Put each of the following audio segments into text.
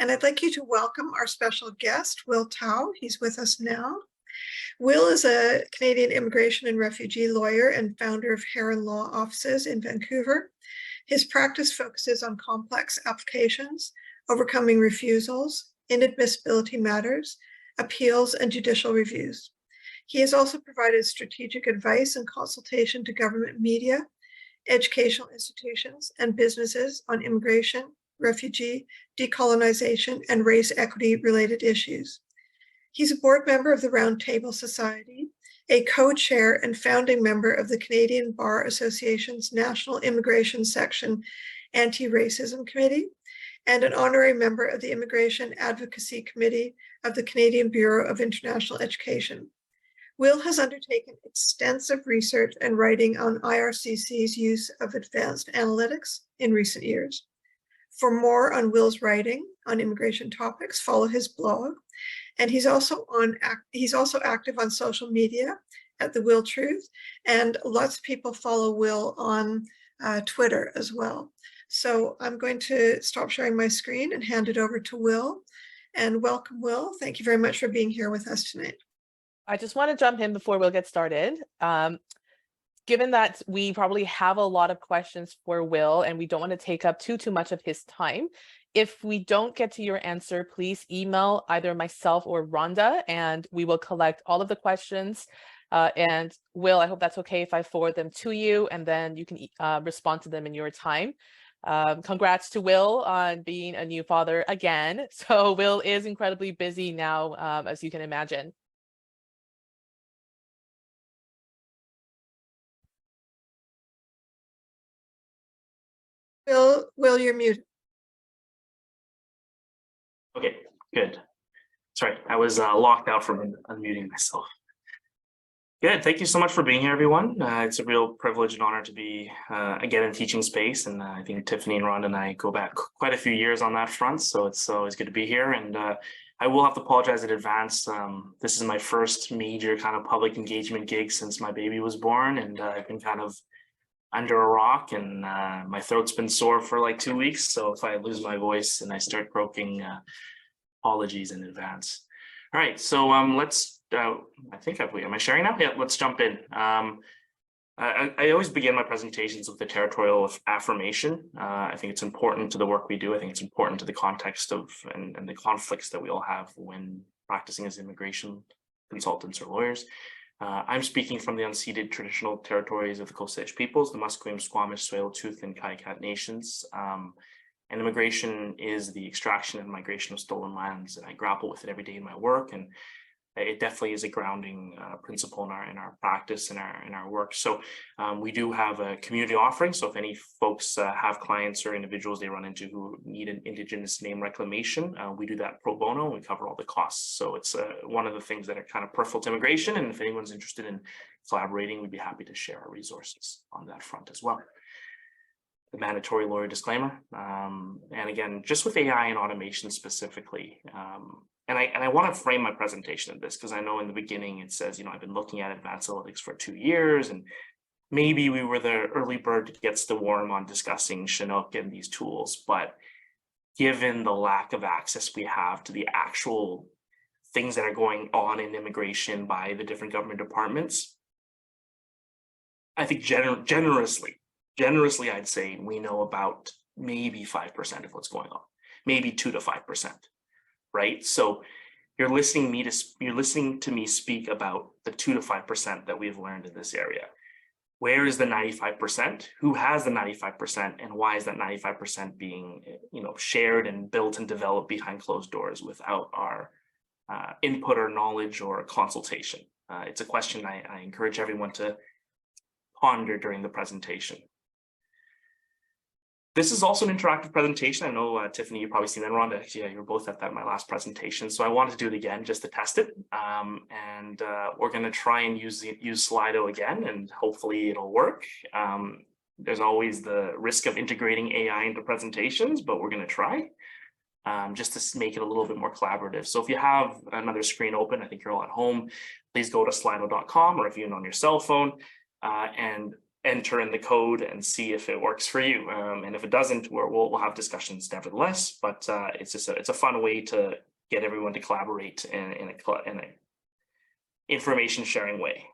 And I'd like you to welcome our special guest, Will Tao. He's with us now. Will is a Canadian immigration and refugee lawyer and founder of Heron Law Offices in Vancouver. His practice focuses on complex applications, overcoming refusals, inadmissibility matters, appeals, and judicial reviews. He has also provided strategic advice and consultation to government media, educational institutions, and businesses on immigration, refugee, decolonization, and race equity-related issues. He's a board member of the Roundtable Society, a co-chair and founding member of the Canadian Bar Association's National Immigration Section Anti-Racism Committee, and an honorary member of the Immigration Advocacy Committee of the Canadian Bureau of International Education. Will has undertaken extensive research and writing on IRCC's use of advanced analytics in recent years. For more on Will's writing on immigration topics, follow his blog. And he's also active on social media at The Will Truth, and lots of people follow Will on Twitter as well. So I'm going to stop sharing my screen and hand it over to Will. And welcome, Will. Thank you very much for being here with us tonight. I just want to jump in before we'll get started. Given that we probably have a lot of questions for Will and we don't want to take up too much of his time, if we don't get to your answer, please email either myself or Rhonda, and we will collect all of the questions. And Will, I hope that's okay if I forward them to you, and then you can respond to them in your time. Congrats to Will on being a new father again. So Will is incredibly busy now, as you can imagine. Will, you're muted. Okay, good. Sorry, I was locked out from unmuting myself. Good, thank you so much for being here, everyone. It's a real privilege and honor to be again in teaching space, and I think Tiffany and Rhonda and I go back quite a few years on that front, so it's always good to be here. And I will have to apologize in advance. This is my first major kind of public engagement gig since my baby was born, and I've been kind of under a rock, and my throat's been sore for like 2 weeks. So if I lose my voice and I start croaking, apologies in advance. All right, so let's, I think am I sharing now? Yeah, let's jump in. I always begin my presentations with the territorial affirmation. I think it's important to the work we do. I think it's important to the context of and the conflicts that we all have when practicing as immigration consultants or lawyers. I'm speaking from the unceded traditional territories of the Coast Salish peoples, the Musqueam, Squamish, Tsleil-Waututh, and Kayakat nations. And immigration is the extraction and migration of stolen lands, and I grapple with it every day in my work. And it definitely is a grounding principle in our practice and in our work. So we do have a community offering. So if any folks have clients or individuals they run into who need an Indigenous name reclamation, we do that pro bono and we cover all the costs. So it's one of the things that are kind of peripheral to immigration. And if anyone's interested in collaborating, we'd be happy to share our resources on that front as well. The mandatory lawyer disclaimer. And again, just with AI and automation specifically, and I want to frame my presentation of this because I know in the beginning it says, I've been looking at advanced analytics for 2 years, and maybe we were the early bird that gets the worm on discussing Chinook and these tools. But given the lack of access we have to the actual things that are going on in immigration by the different government departments, I think generously, I'd say we know about maybe 5% of what's going on, maybe 2 to 5%. Right, so you're listening to me speak about the 2 to 5% that we've learned in this area. Where is the 95%? Who has the 95%, and why is that 95% being, shared and built and developed behind closed doors without our input or knowledge or consultation? It's a question I encourage everyone to ponder during the presentation. This is also an interactive presentation. I know, Tiffany, you've probably seen that. Rhonda, yeah, you were both at my last presentation. So I wanted to do it again just to test it. And we're going to try and use Slido again, and hopefully it'll work. There's always the risk of integrating AI into presentations, but we're going to try just to make it a little bit more collaborative. So if you have another screen open, I think you're all at home, please go to slido.com, or if you're on your cell phone, and enter in the code and see if it works for you. And if it doesn't, we'll have discussions nevertheless. But it's just it's a fun way to get everyone to collaborate in a information sharing way.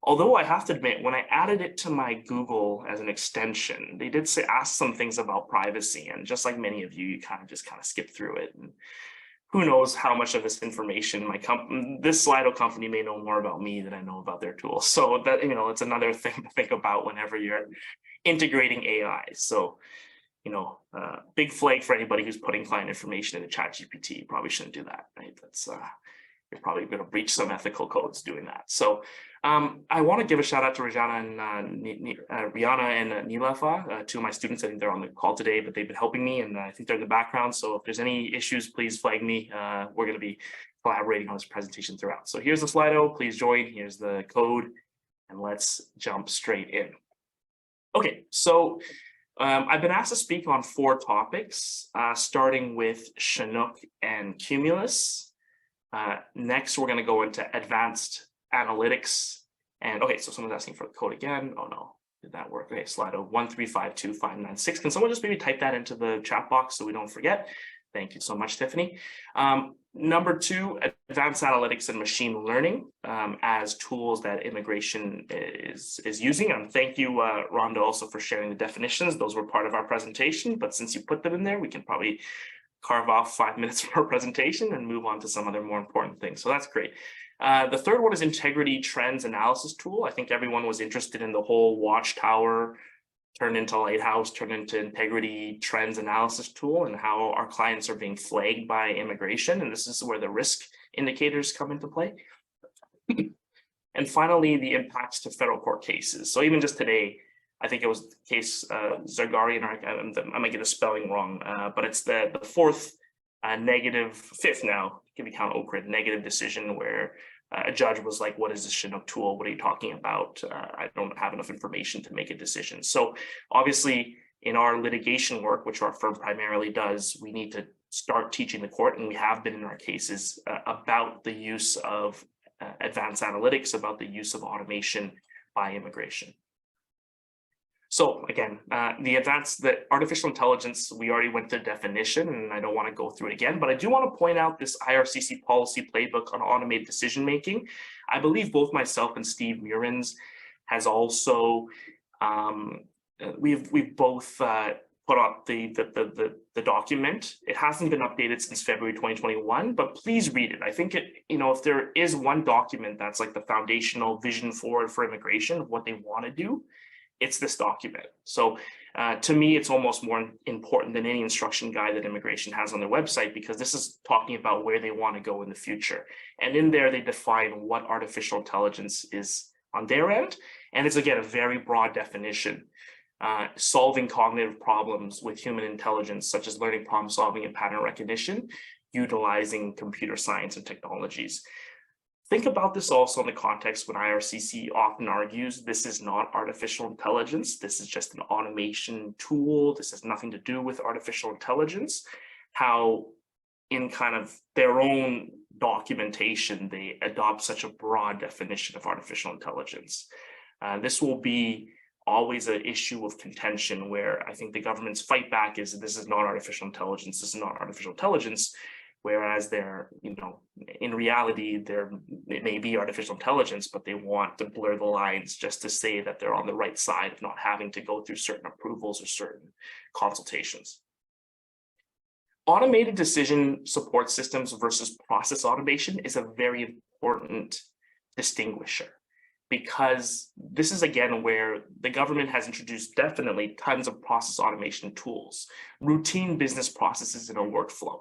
Although I have to admit, when I added it to my Google as an extension, they did ask some things about privacy, and just like many of you, you kind of skip through it. And who knows how much of this information this Slido company may know more about me than I know about their tools. So that, it's another thing to think about whenever you're integrating AI. So, big flag for anybody who's putting client information into ChatGPT. You probably shouldn't do that, right? That's you're probably going to breach some ethical codes doing that. So I want to give a shout out to Rihanna and Nilafa, two of my students. I think they're on the call today, but they've been helping me, and I think they're in the background. So if there's any issues, please flag me. We're going to be collaborating on this presentation throughout. So here's the Slido. Please join. Here's the code, and let's jump straight in. Okay, so I've been asked to speak on 4 topics, starting with Chinook and Cumulus. Next, we're going to go into advanced analytics. And okay, so someone's asking for the code again. Oh no, did that work? Okay, Slido 1352596. Can someone just maybe type that into the chat box so we don't forget? Thank you so much, Tiffany. Number 2, advanced analytics and machine learning as tools that immigration is using. And thank you, Rhonda, also for sharing the definitions. Those were part of our presentation, but since you put them in there, we can probably carve off 5 minutes for our presentation and move on to some other more important things. So that's great. The third one is integrity trends analysis tool. I think everyone was interested in the whole watchtower turned into lighthouse, turned into integrity trends analysis tool, and how our clients are being flagged by immigration. And this is where the risk indicators come into play. And finally, the impacts to federal court cases. So even just today, I think it was the case Zargarian, I might get the spelling wrong, but it's the 4th fifth now, can we count OCRID, negative decision where a judge was like, what is this Chinook tool? What are you talking about? I don't have enough information to make a decision. So obviously in our litigation work, which our firm primarily does, we need to start teaching the court, and we have been in our cases about the use of advanced analytics, about the use of automation by immigration. So again, the artificial intelligence, we already went to definition, and I don't want to go through it again, but I do want to point out this IRCC policy playbook on automated decision-making. I believe both myself and Steve Murins has also, we've both put up the document. It hasn't been updated since February 2021, but please read it. I think if there is one document that's like the foundational vision forward for immigration of what they want to do, it's this document. So to me, it's almost more important than any instruction guide that immigration has on their website, because this is talking about where they want to go in the future. And in there, they define what artificial intelligence is on their end. And it's, again, a very broad definition. Solving cognitive problems with human intelligence, such as learning, problem solving, and pattern recognition, utilizing computer science and technologies. Think about this also in the context when IRCC often argues this is not artificial intelligence. This is just an automation tool. This has nothing to do with artificial intelligence. How in kind of their own documentation, they adopt such a broad definition of artificial intelligence. This will be always an issue of contention where I think the government's fight back is this is not artificial intelligence. This is not artificial intelligence. Whereas they're, in reality, it may be artificial intelligence, but they want to blur the lines just to say that they're on the right side of not having to go through certain approvals or certain consultations. Automated decision support systems versus process automation is a very important distinguisher, because this is, again, where the government has introduced definitely tons of process automation tools, routine business processes in a workflow.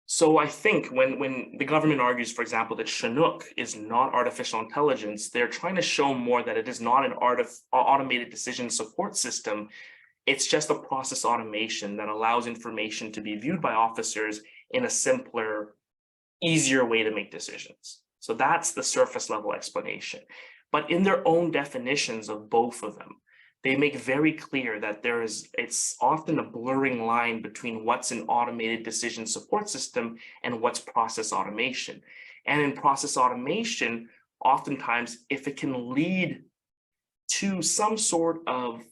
So I think when the government argues, for example, that Chinook is not artificial intelligence, they're trying to show more that it is not an automated decision support system. It's just a process automation that allows information to be viewed by officers in a simpler, easier way to make decisions. So that's the surface level explanation. But in their own definitions of both of them, they make very clear that it's often a blurring line between what's an automated decision support system and what's process automation. And in process automation, oftentimes if it can lead to some sort of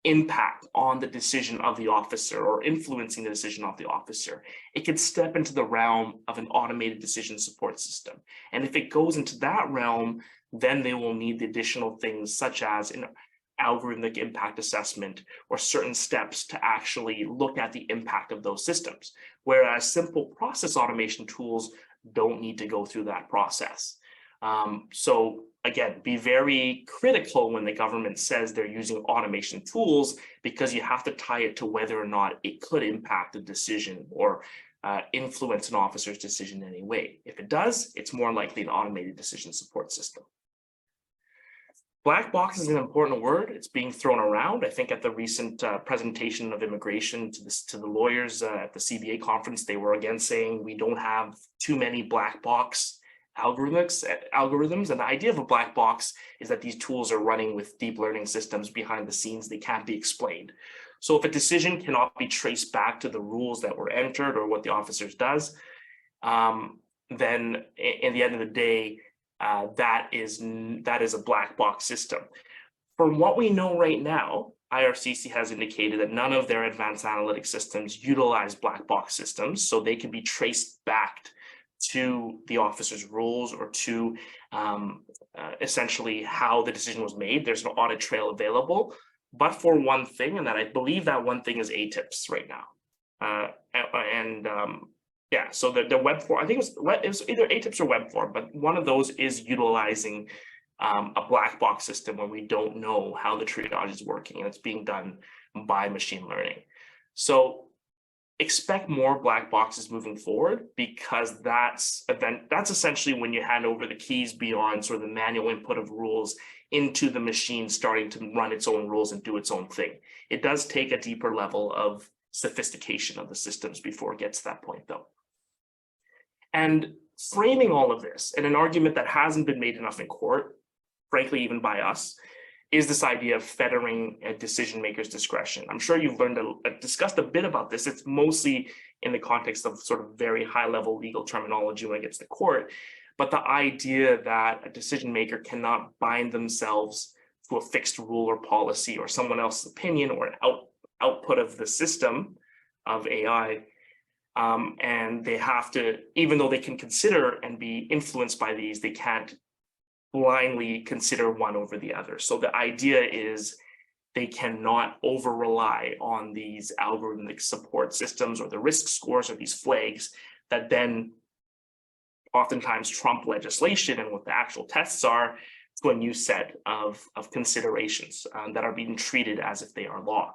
impact on the decision of the officer or influencing the decision of the officer, it could step into the realm of an automated decision support system. And if it goes into that realm, then they will need the additional things such as an algorithmic impact assessment or certain steps to actually look at the impact of those systems. Whereas simple process automation tools don't need to go through that process. So again, be very critical when the government says they're using automation tools, because you have to tie it to whether or not it could impact a decision or influence an officer's decision in any way. If it does, it's more likely an automated decision support system. Black box is an important word. It's being thrown around. I think at the recent presentation of immigration to the lawyers at the CBA conference, they were again saying we don't have too many black box algorithms. And the idea of a black box is that these tools are running with deep learning systems behind the scenes. They can't be explained. So if a decision cannot be traced back to the rules that were entered or what the officers does, then in the end of the day, that is a black box system. From what we know right now, IRCC has indicated that none of their advanced analytic systems utilize black box systems, so they can be traced back to the officer's rules or to essentially how the decision was made. There's an audit trail available, but for one thing, and that I believe that one thing is ATIPs right now. Yeah, so the web form, I think it was either ATIPs or web form, but one of those is utilizing a black box system where we don't know how the triage is working, and it's being done by machine learning. So expect more black boxes moving forward, because that's essentially when you hand over the keys beyond sort of the manual input of rules into the machine starting to run its own rules and do its own thing. It does take a deeper level of sophistication of the systems before it gets to that point, though. And framing all of this in an argument that hasn't been made enough in court, frankly, even by us, is this idea of fettering a decision maker's discretion. I'm sure you've discussed a bit about this. It's mostly in the context of sort of very high level legal terminology when it gets to court, but the idea that a decision maker cannot bind themselves to a fixed rule or policy or someone else's opinion or an output of the system of AI, and they have to, even though they can consider and be influenced by these, they can't blindly consider one over the other. So the idea is they cannot over rely on these algorithmic support systems or the risk scores or these flags that then oftentimes trump legislation and what the actual tests are to a new set of considerations that are being treated as if they are law.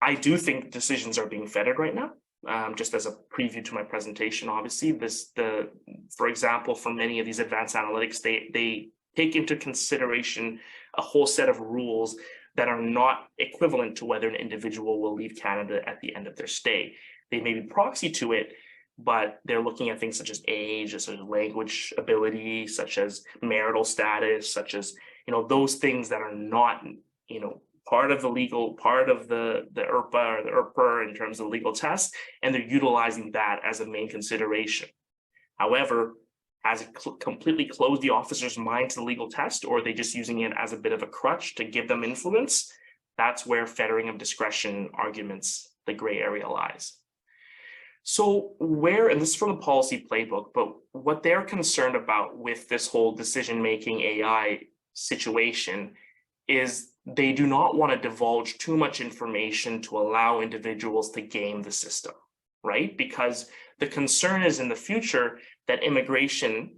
I do think decisions are being fettered right now. Just as a preview to my presentation, obviously, for example, for many of these advanced analytics, they take into consideration a whole set of rules that are not equivalent to whether an individual will leave Canada at the end of their stay. They may be proxy to it, but they're looking at things such as age, such as language ability, such as marital status, such as, those things that are not, part of the legal, part of the IRPA or the IRPR in terms of legal tests, and they're utilizing that as a main consideration. However, has it completely closed the officer's mind to the legal test, or are they just using it as a bit of a crutch to give them influence? That's where fettering of discretion arguments, the gray area lies. So and this is from the policy playbook, but what they're concerned about with this whole decision-making AI situation is they do not want to divulge too much information to allow individuals to game the system, right? Because the concern is in the future that immigration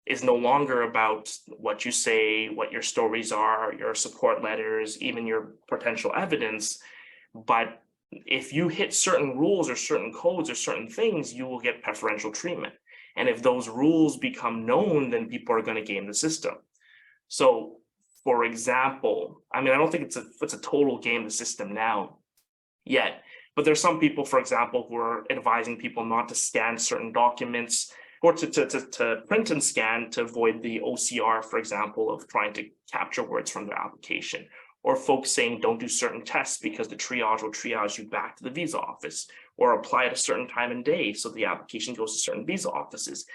is no longer about what you say, what your stories are, your support letters, even your potential evidence. But if you hit certain rules or certain codes or certain things, you will get preferential treatment. And if those rules become known, then people are going to game the system. So, for example, I don't think it's a total game the system now yet, but there's some people, for example, who are advising people not to scan certain documents or to print and scan to avoid the OCR, for example, of trying to capture words from their application, or folks saying don't do certain tests because the triage will triage you back to the visa office, or apply at a certain time and day so the application goes to certain visa offices.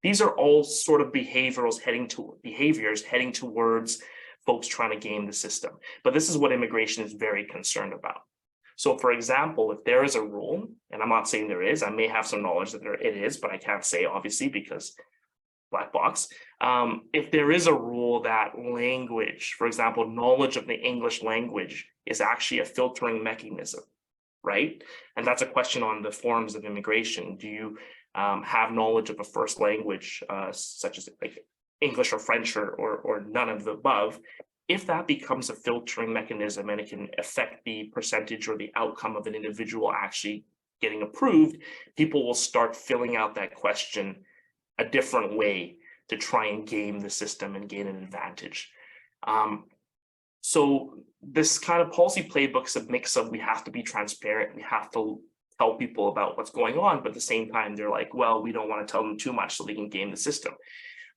These are all sort of behaviors heading towards folks trying to game the system. But this is what immigration is very concerned about. So for example, if there is a rule, and I'm not saying there is, I may have some knowledge that it is, but I can't say obviously because black box. If there is a rule that language, for example, knowledge of the English language is actually a filtering mechanism, right? And that's a question on the forms of immigration. Do you have knowledge of a first language, such as like English or French or none of the above? If that becomes a filtering mechanism and it can affect the percentage or the outcome of an individual actually getting approved, people will start filling out that question a different way to try and game the system and gain an advantage. So this kind of policy playbook is a mix of, we have to be transparent, we have to tell people about what's going on, but at the same time, they're like, well, we don't want to tell them too much so they can game the system.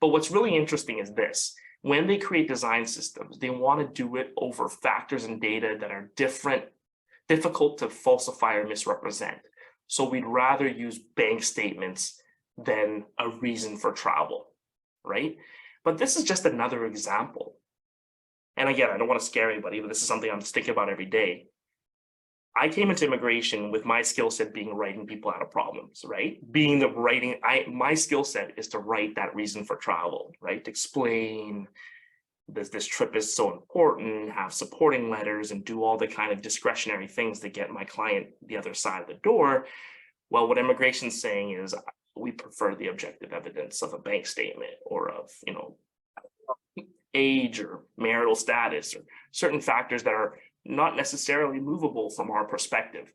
But what's really interesting is this: when they create design systems, they want to do it over factors and data that are difficult to falsify or misrepresent. So we'd rather use bank statements than a reason for travel, right? But this is just another example. And again, I don't want to scare anybody, but this is something I'm thinking about every day. I came into immigration with my skill set being writing people out of problems, right? My skill set is to write that reason for travel, right? To explain this trip is so important, have supporting letters, and do all the kind of discretionary things that get my client the other side of the door. Well, what immigration's saying is, we prefer the objective evidence of a bank statement or of, age or marital status or certain factors that are not necessarily movable from our perspective.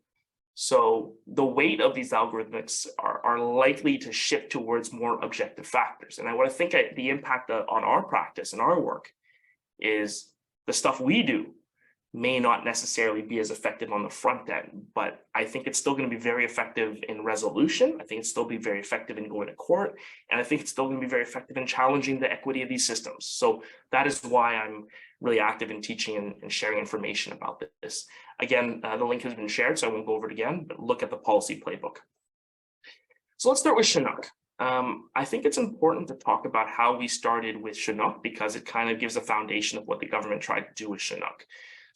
So the weight of these algorithms are likely to shift towards more objective factors. And I want to think the impact on our practice and our work is the stuff we do may not necessarily be as effective on the front end, but I think it's still going to be very effective in resolution. I think it's still be very effective in going to court. And I think it's still going to be very effective in challenging the equity of these systems. So that is why I'm really active in teaching and sharing information about this. Again, the link has been shared, so I won't go over it again, but look at the policy playbook. So let's start with Chinook. I think it's important to talk about how we started with Chinook because it kind of gives a foundation of what the government tried to do with Chinook.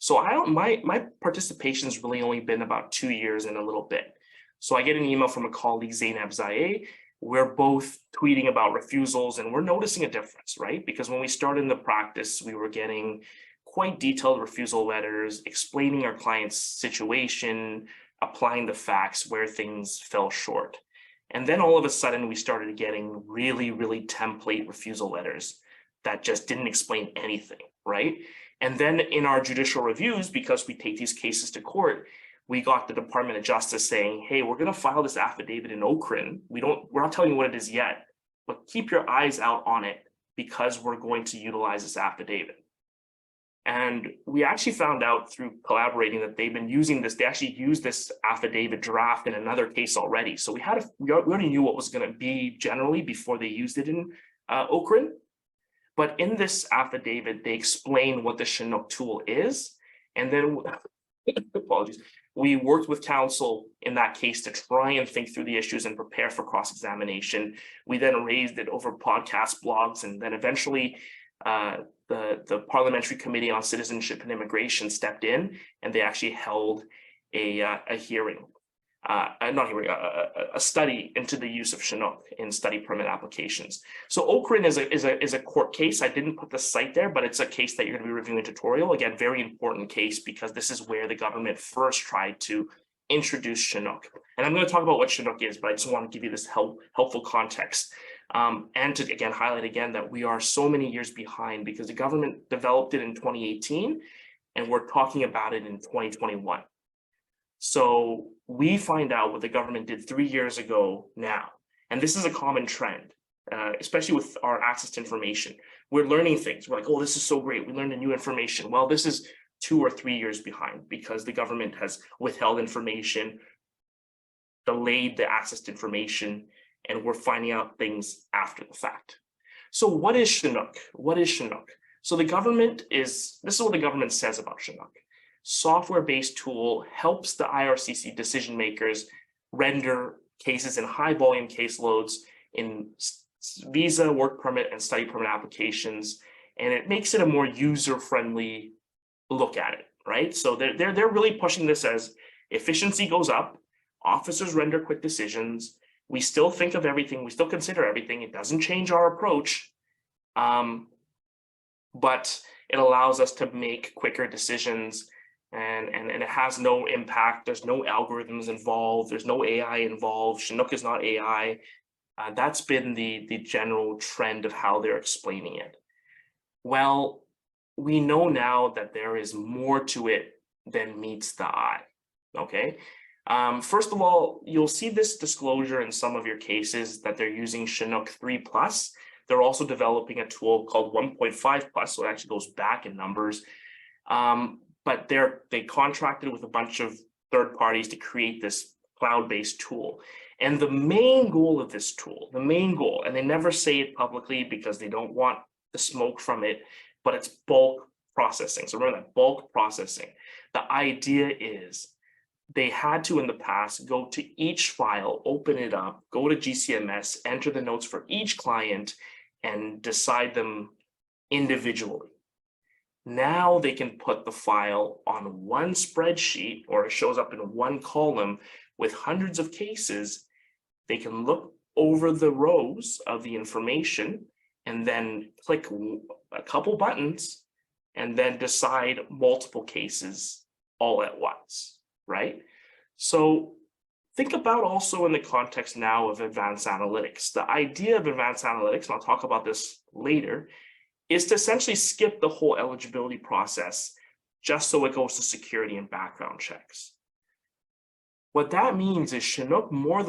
So my participation's really only been about 2 years and a little bit. So I get an email from a colleague, Zainab Zayeh. We're both tweeting about refusals and we're noticing a difference, right? Because when we started in the practice, we were getting quite detailed refusal letters, explaining our client's situation, applying the facts where things fell short. And then all of a sudden we started getting really, really template refusal letters that just didn't explain anything, right? And then in our judicial reviews, because we take these cases to court, we got the Department of Justice saying, hey, we're going to file this affidavit in Okran. We're not telling you what it is yet, but keep your eyes out on it because we're going to utilize this affidavit. And we actually found out through collaborating that they've been using this. They actually used this affidavit draft in another case already. So we already knew what was going to be generally before they used it in Okran. But in this affidavit, they explain what the Chinook tool is. And then, apologies, we worked with counsel in that case to try and think through the issues and prepare for cross-examination. We then raised it over podcasts, blogs, and then eventually the Parliamentary Committee on Citizenship and Immigration stepped in, and they actually held a hearing. A study into the use of Chinook in study permit applications. So Okran is a court case. I didn't put the site there, but it's a case that you're going to be reviewing tutorial. Again, very important case because this is where the government first tried to introduce Chinook. And I'm going to talk about what Chinook is, but I just want to give you this helpful context. And to again highlight again that we are so many years behind because the government developed it in 2018 and we're talking about it in 2021. So we find out what the government did 3 years ago now. And this is a common trend, especially with our access to information. We're learning things. We're like, oh, this is so great. We learned a new information. Well, this is 2 or 3 years behind because the government has withheld information, delayed the access to information, and we're finding out things after the fact. So what is Chinook? What is Chinook? So this is what the government says about Chinook. Software-based tool helps the IRCC decision makers render cases in high volume caseloads in visa, work permit, and study permit applications, and it makes it a more user-friendly look at it, right? So they're really pushing this as efficiency goes up, officers render quick decisions, we still think of everything, we still consider everything, it doesn't change our approach, but it allows us to make quicker decisions, and it has no impact. There's no algorithms involved, there's no AI involved. Chinook is not AI. That's been the general trend of how they're explaining it. Well, we know now that there is more to it than meets the eye. Okay. First of all, you'll see this disclosure in some of your cases that they're using Chinook 3+. They're also developing a tool called 1.5+, so it actually goes back in numbers. But they contracted with a bunch of third parties to create this cloud-based tool. And the main goal of this tool, and they never say it publicly because they don't want the smoke from it, but it's bulk processing. So remember that, bulk processing. The idea is they had to, in the past, go to each file, open it up, go to GCMS, enter the notes for each client, and decide them individually. Now they can put the file on one spreadsheet, or it shows up in one column with hundreds of cases. They can look over the rows of the information and then click a couple buttons and then decide multiple cases all at once, right? So think about also in the context now of advanced analytics. The idea of advanced analytics, and I'll talk about this later, is to essentially skip the whole eligibility process just so it goes to security and background checks. What that means is Chinook, more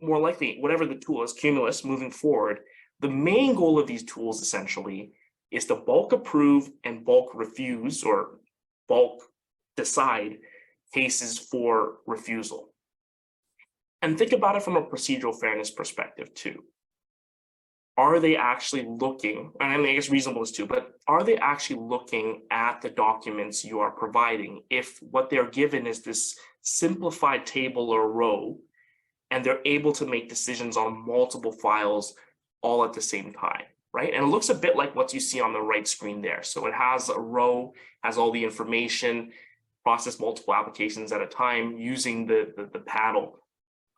likely, whatever the tool is, Cumulus, moving forward, the main goal of these tools essentially is to bulk approve and bulk refuse, or bulk decide cases for refusal. And think about it from a procedural fairness perspective too. Are they actually looking, and I mean, I guess reasonable is too, but are they actually looking at the documents you are providing if what they're given is this simplified table or row, and they're able to make decisions on multiple files all at the same time, right? And it looks a bit like what you see on the right screen there. So it has a row, has all the information, process multiple applications at a time using the paddle.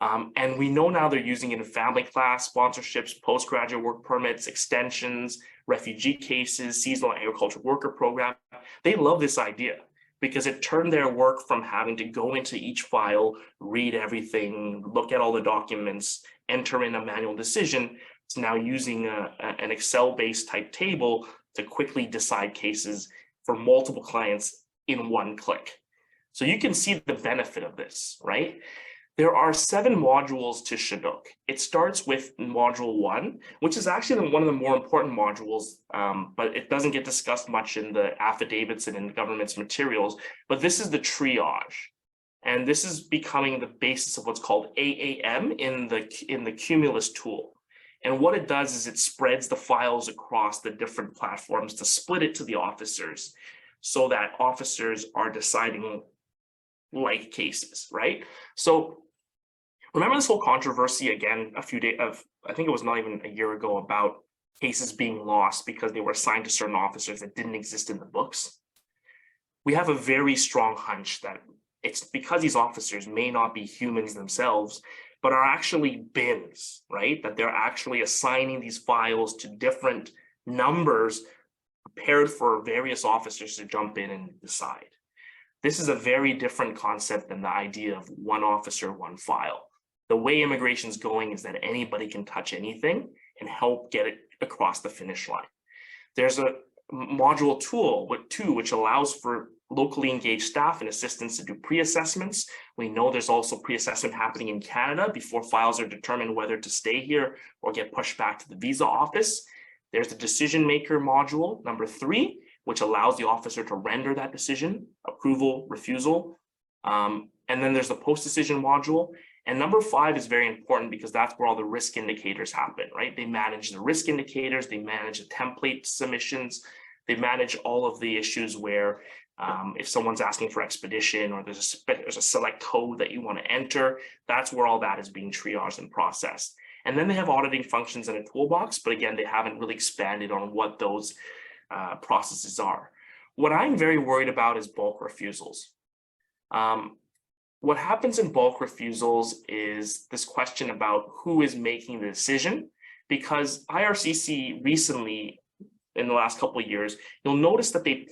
And we know now they're using it in family class, sponsorships, postgraduate work permits, extensions, refugee cases, seasonal agricultural worker program. They love this idea because it turned their work from having to go into each file, read everything, look at all the documents, enter in a manual decision, to now using an Excel-based type table to quickly decide cases for multiple clients in one click. So you can see the benefit of this, right? There are 7 modules to Chinook. It starts with module 1, which is actually one of the more important modules, but it doesn't get discussed much in the affidavits and in the government's materials. But this is the triage. And this is becoming the basis of what's called AAM in the Cumulus tool. And what it does is it spreads the files across the different platforms to split it to the officers so that officers are deciding like cases, right? So remember this whole controversy again a few days of, I think it was not even a year ago, about cases being lost because they were assigned to certain officers that didn't exist in the books. We have a very strong hunch that it's because these officers may not be humans themselves, but are actually bins, right? That they're actually assigning these files to different numbers prepared for various officers to jump in and decide. This is a very different concept than the idea of one officer, one file. The way immigration's going is that anybody can touch anything and help get it across the finish line. There's a module tool with 2, which allows for locally engaged staff and assistants to do pre-assessments. We know there's also pre-assessment happening in Canada before files are determined whether to stay here or get pushed back to the visa office. There's the decision maker module, number 3, which allows the officer to render that decision, approval, refusal. And then there's the post-decision module. And number 5 is very important because that's where all the risk indicators happen, right? They manage the risk indicators, they manage the template submissions, they manage all of the issues where if someone's asking for expedition or there's a select code that you want to enter, that's where all that is being triaged and processed. And then they have auditing functions in a toolbox, but again, they haven't really expanded on what those processes are. What I'm very worried about is bulk refusals. What happens in bulk refusals is this question about who is making the decision, because IRCC recently, in the last couple of years, you'll notice that they've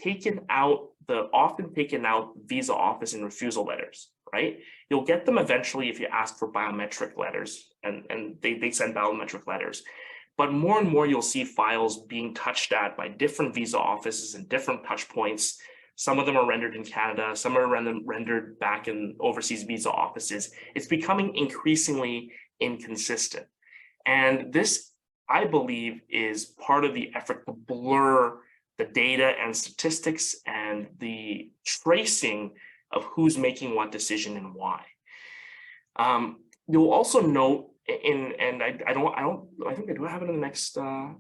often taken out visa office and refusal letters, right? You'll get them eventually if you ask for biometric letters, and they send biometric letters. But more and more, you'll see files being touched at by different visa offices and different touch points. Some of them are rendered in Canada, some are rendered back in overseas visa offices. It's becoming increasingly inconsistent. And this, I believe, is part of the effort to blur the data and statistics and the tracing of who's making what decision and why. You'll also note I think I do have it in the next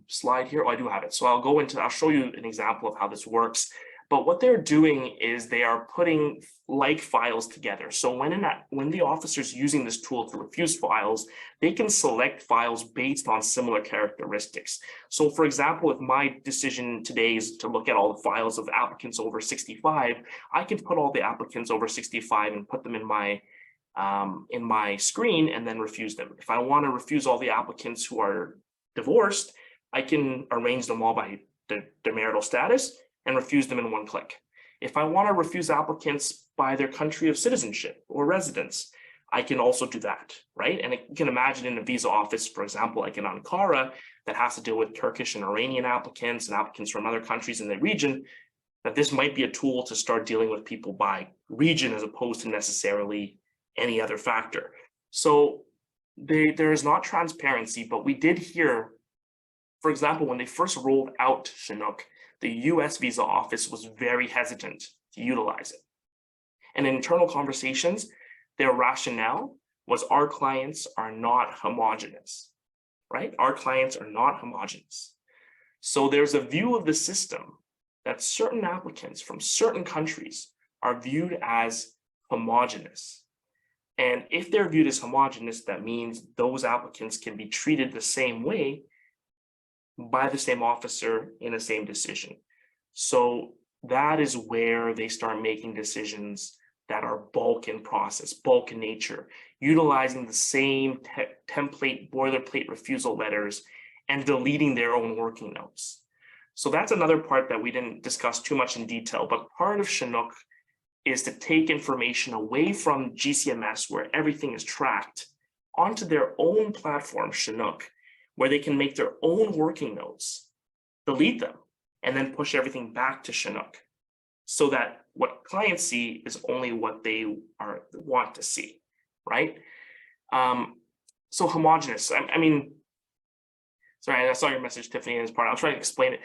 slide here. Oh, I do have it. So I'll show you an example of how this works. But what they're doing is they are putting like files together. So when the officer's using this tool to refuse files, they can select files based on similar characteristics. So for example, if my decision today is to look at all the files of applicants over 65, I can put all the applicants over 65 and put them in my screen and then refuse them. If I want to refuse all the applicants who are divorced, I can arrange them all by their marital status and refuse them in one click. If I want to refuse applicants by their country of citizenship or residence, I can also do that, right? And you can imagine in a visa office, for example, like in Ankara, that has to deal with Turkish and Iranian applicants and applicants from other countries in the region, that this might be a tool to start dealing with people by region as opposed to necessarily any other factor. So there is not transparency, but we did hear, for example, when they first rolled out Chinook, the US visa office was very hesitant to utilize it. And in internal conversations, their rationale was our clients are not homogenous, right? Our clients are not homogenous. So there's a view of the system that certain applicants from certain countries are viewed as homogenous. And if they're viewed as homogenous, that means those applicants can be treated the same way by the same officer in the same decision. So that is where they start making decisions that are bulk in process, bulk in nature, utilizing the same template, boilerplate refusal letters and deleting their own working notes. So that's another part that we didn't discuss too much in detail, but part of Chinook is to take information away from GCMS, where everything is tracked, onto their own platform, Chinook, where they can make their own working notes, delete them, and then push everything back to Chinook, so that what clients see is only what they want to see, right? So homogenous. I mean, sorry, I saw your message, Tiffany, in this part. I was trying to explain it.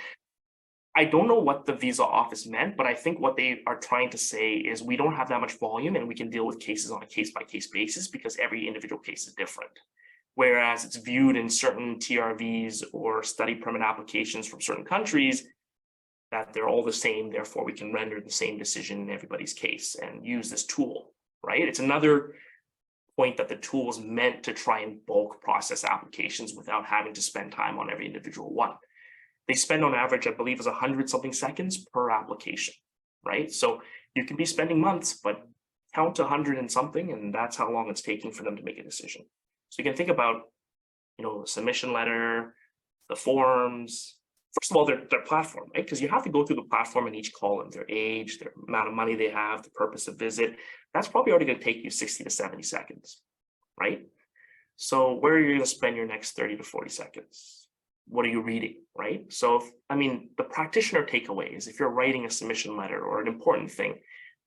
I don't know what the visa office meant, but I think what they are trying to say is we don't have that much volume and we can deal with cases on a case-by-case basis because every individual case is different. Whereas it's viewed in certain TRVs or study permit applications from certain countries that they're all the same, therefore we can render the same decision in everybody's case and use this tool, right? It's another point that the tool is meant to try and bulk process applications without having to spend time on every individual one. They spend on average, I believe, is 100-something seconds per application, right? So you can be spending months, but count 100 and something, and that's how long it's taking for them to make a decision. So you can think about, the submission letter, the forms. First of all, their platform, right? Because you have to go through the platform in each column, their age, their amount of money they have, the purpose of visit. That's probably already going to take you 60 to 70 seconds, right? So where are you going to spend your next 30 to 40 seconds? What are you reading, right? So, the practitioner takeaway is if you're writing a submission letter or an important thing,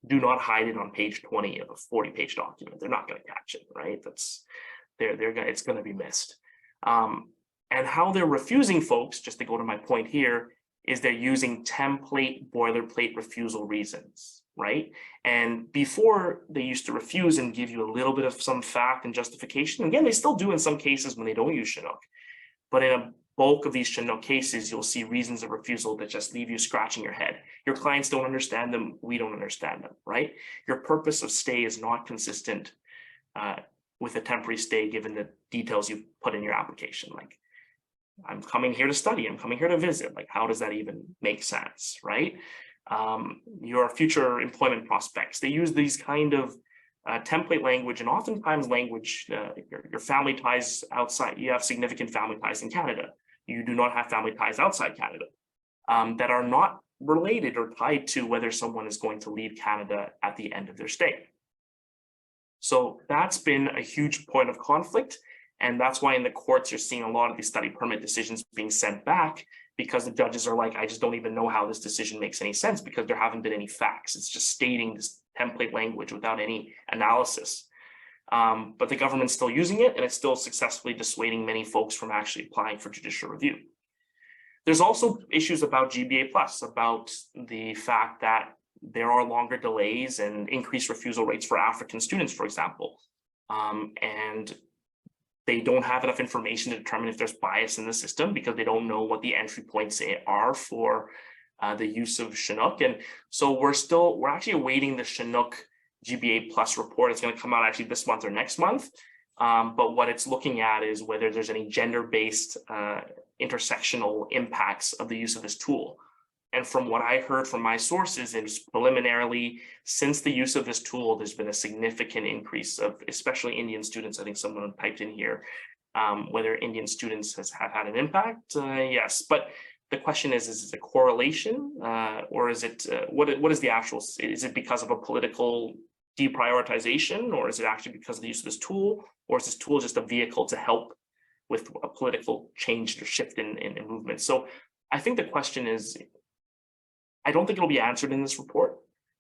do not hide it on page 20 of a 40-page document. They're not going to catch it, right? It's going to be missed. And how they're refusing folks, just to go to my point here, is they're using template boilerplate refusal reasons, right? And before they used to refuse and give you a little bit of some fact and justification. Again, they still do in some cases when they don't use Chinook, but in a bulk of these Chinook cases, you'll see reasons of refusal that just leave you scratching your head. Your clients don't understand them. We don't understand them, right? Your purpose of stay is not consistent with a temporary stay given the details you put in your application. Like, I'm coming here to study, I'm coming here to visit. Like, how does that even make sense, right? Your future employment prospects, they use these kind of template language, and oftentimes language, your family ties outside, you have significant family ties in Canada. You do not have family ties outside Canada that are not related or tied to whether someone is going to leave Canada at the end of their stay. So that's been a huge point of conflict. And that's why in the courts, you're seeing a lot of these study permit decisions being sent back, because the judges are like, I just don't even know how this decision makes any sense, because there haven't been any facts. It's just stating this template language without any analysis. But the government's still using it, and it's still successfully dissuading many folks from actually applying for judicial review. There's also issues about GBA plus, about the fact that there are longer delays and increased refusal rates for African students, for example. And they don't have enough information to determine if there's bias in the system, because they don't know what the entry points are for the use of Chinook. And so we're actually awaiting the Chinook GBA plus report. It's going to come out actually this month or next month. But what it's looking at is whether there's any gender-based intersectional impacts of the use of this tool. And from what I heard from my sources, is preliminarily, since the use of this tool, there's been a significant increase of, especially Indian students. I think someone typed in here, whether Indian students have had an impact. Yes, but the question is it a correlation, or is it, what is the actual, is it because of a political deprioritization, or is it actually because of the use of this tool, or is this tool just a vehicle to help with a political change or shift in movement? So I think the question is, I don't think it'll be answered in this report,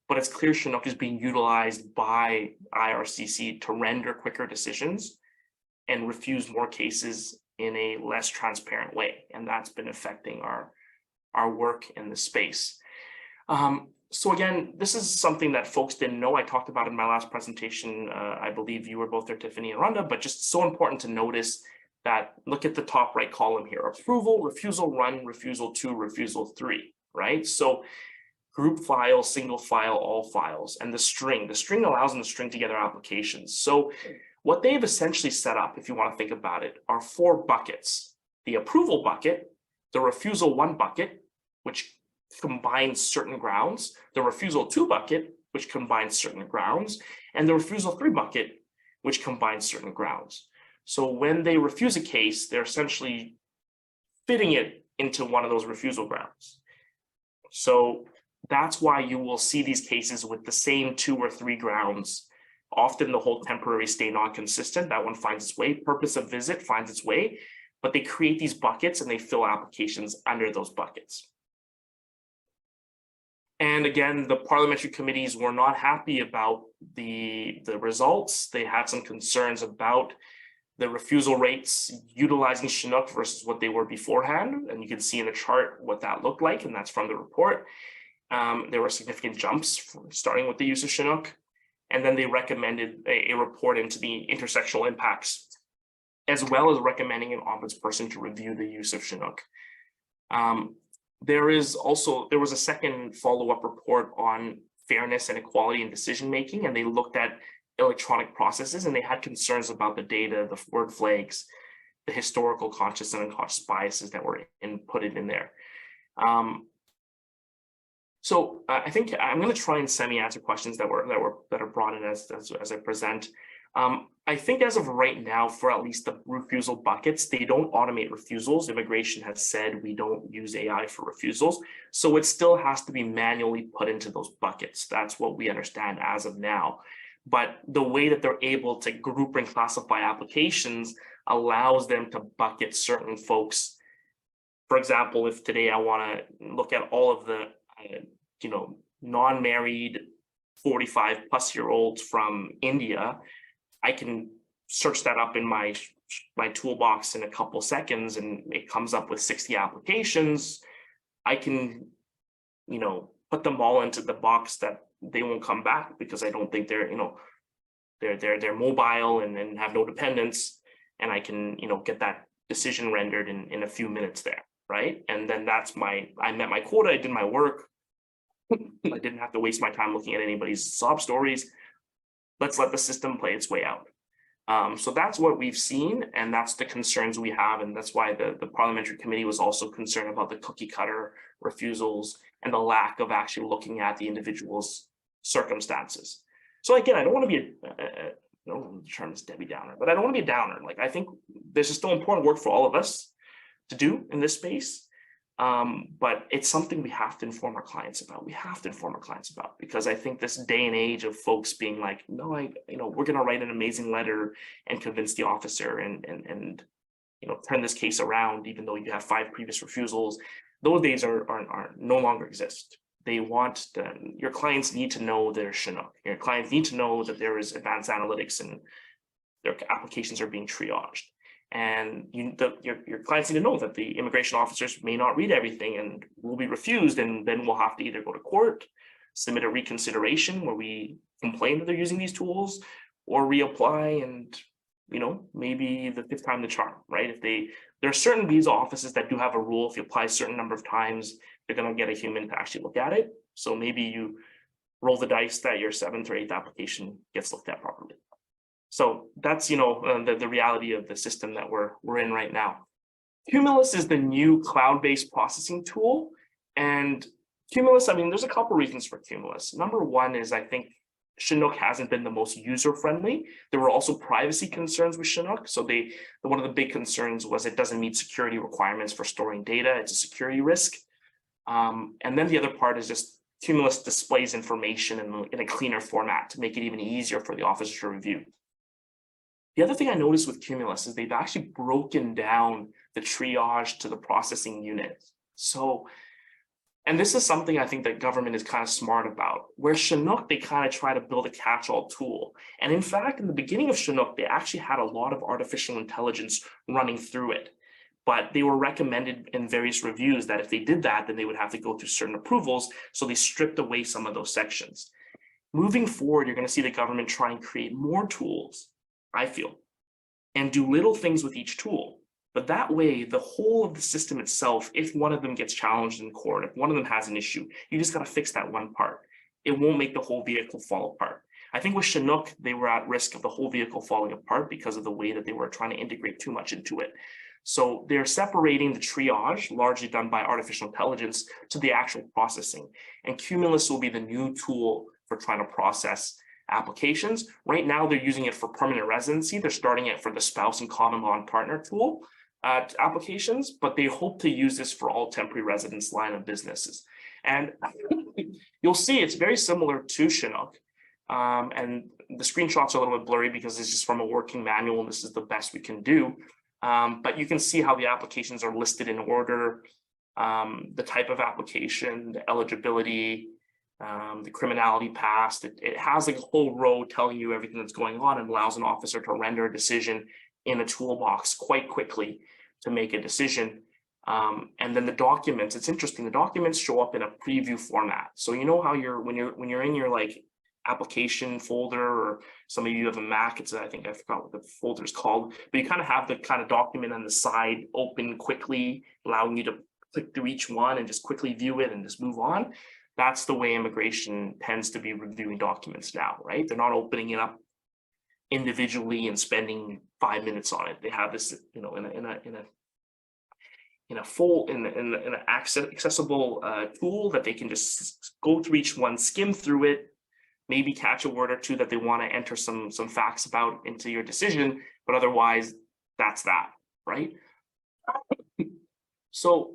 but it's clear Chinook is being utilized by IRCC to render quicker decisions and refuse more cases in a less transparent way. And that's been affecting our work in the space. So again, this is something that folks didn't know. I talked about in my last presentation. I believe you were both there, Tiffany and Rhonda, but just so important to notice that, look at the top right column here: approval, refusal, run, refusal 2, refusal 3. Right? So group file, single file, all files, and the string allows them to string together applications. So what they've essentially set up, if you want to think about it, are 4 buckets: the approval bucket, the refusal 1 bucket, which combines certain grounds, the refusal 2 bucket, which combines certain grounds, and the refusal 3 bucket, which combines certain grounds. So when they refuse a case, they're essentially fitting it into one of those refusal grounds. So that's why you will see these cases with the same 2 or 3 grounds. Often the whole temporary stay non-consistent, that one finds its way, purpose of visit finds its way, but they create these buckets and they fill applications under those buckets. And again, the parliamentary committees were not happy about the results. They had some concerns about the refusal rates utilizing Chinook versus what they were beforehand. And you can see in the chart what that looked like, and that's from the report. There were significant jumps starting with the use of Chinook. And then they recommended a report into the intersectional impacts, as well as recommending an ombudsperson to review the use of Chinook. There was a second follow-up report on fairness and equality in decision-making, and they looked at electronic processes, and they had concerns about the data, the word flags, the historical conscious and unconscious biases that were inputted in there. So I think I'm going to try and semi-answer questions that are brought in as I present. I think as of right now, for at least the refusal buckets, they don't automate refusals. Immigration has said we don't use AI for refusals, so it still has to be manually put into those buckets. That's what we understand as of now. But the way that they're able to group and classify applications allows them to bucket certain folks. For example, if today I want to look at all of the non-married 45-plus-year-olds from India, I can search that up in my toolbox in a couple seconds, and it comes up with 60 applications. I can, put them all into the box that they won't come back, because I don't think they're mobile and have no dependents, and I can, get that decision rendered in a few minutes there, right? And then I met my quota, I did my work. I didn't have to waste my time looking at anybody's sob stories. Let's let the system play its way out. So that's what we've seen, and that's the concerns we have, and that's why the parliamentary committee was also concerned about the cookie cutter refusals and the lack of actually looking at the individual's circumstances. So again, I don't want to be I don't know the term is Debbie Downer, but I don't want to be a downer. Like, I think this is still important work for all of us to do in this space. But it's something we have to inform our clients about. We have to inform our clients about, because I think this day and age of folks being like, no, we're going to write an amazing letter and convince the officer and turn this case around, even though you have 5 previous refusals. Those days are no longer exist. They want your clients need to know there's Chinook. Your clients need to know that there is advanced analytics and their applications are being triaged. And your clients need to know that the immigration officers may not read everything and will be refused, and then we'll have to either go to court, submit a reconsideration where we complain that they're using these tools, or reapply, and maybe the 5th time the charm, right? There are certain visa offices that do have a rule: if you apply a certain number of times, they're going to get a human to actually look at it. So maybe you roll the dice that your 7th or 8th application gets looked at properly. So that's the reality of the system that we're in right now. Cumulus is the new cloud-based processing tool, and Cumulus, there's a couple reasons for Cumulus. Number one is, I think Chinook hasn't been the most user-friendly. There were also privacy concerns with Chinook. So one of the big concerns was it doesn't meet security requirements for storing data. It's a security risk. And then the other part is just Cumulus displays information in a cleaner format to make it even easier for the officer to review. The other thing I noticed with Cumulus is they've actually broken down the triage to the processing unit. So, and this is something I think that government is kind of smart about. Where Chinook, they kind of try to build a catch-all tool. And in fact, in the beginning of Chinook, they actually had a lot of artificial intelligence running through it. But they were recommended in various reviews that if they did that, then they would have to go through certain approvals. So they stripped away some of those sections. Moving forward, you're going to see the government try and create more tools, I feel, and do little things with each tool. But that way, the whole of the system itself, if one of them gets challenged in court, if one of them has an issue, you just got to fix that one part. It won't make the whole vehicle fall apart. I think with Chinook, they were at risk of the whole vehicle falling apart because of the way that they were trying to integrate too much into it. So they're separating the triage, largely done by artificial intelligence, to the actual processing. And Cumulus will be the new tool for trying to process applications. Right now, they're using it for permanent residency. They're starting it for the spouse and common law and partner tool applications, but they hope to use this for all temporary residence line of businesses. And you'll see it's very similar to Chinook. And the screenshots are a little bit blurry because this is from a working manual and this is the best we can do. But you can see how the applications are listed in order, the type of application, the eligibility, the criminality past. It has like a whole row telling you everything that's going on and allows an officer to render a decision in a toolbox quite quickly to make a decision. And then the documents, it's interesting, the documents show up in a preview format. So you know how when you're in your like application folder, or some of you have a Mac, I think I forgot what the folder is called, but you kind of have the kind of document on the side open quickly, allowing you to click through each one and just quickly view it and just move on. That's the way immigration tends to be reviewing documents now, right? They're not opening it up individually and spending 5 minutes on it. They have this, in an accessible tool that they can just go through each one, skim through it, maybe catch a word or two that they want to enter some facts about into your decision, but otherwise that's that, right? So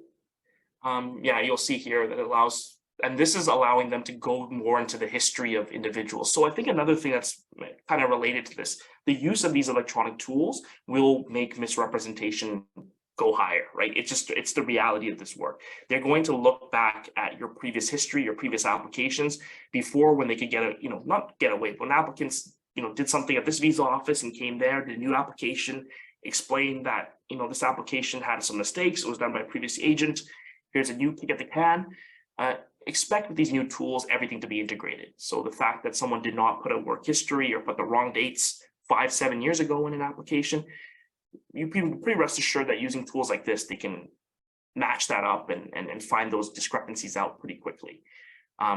yeah, you'll see here that it allows, and this is allowing them to go more into the history of individuals. So I think another thing that's kind of related to this, the use of these electronic tools will make misrepresentation go higher, right? It's the reality of this work. They're going to look back at your previous history, your previous applications before, when they could not get away, but when applicants, did something at this visa office and came there, did a new application, explained that, this application had some mistakes, it was done by a previous agent, here's a new kick at the can. Expect with these new tools, everything to be integrated. So the fact that someone did not put a work history or put the wrong dates 5-7 years ago in an application, you can pretty rest assured that using tools like this, they can match that up and find those discrepancies out pretty quickly.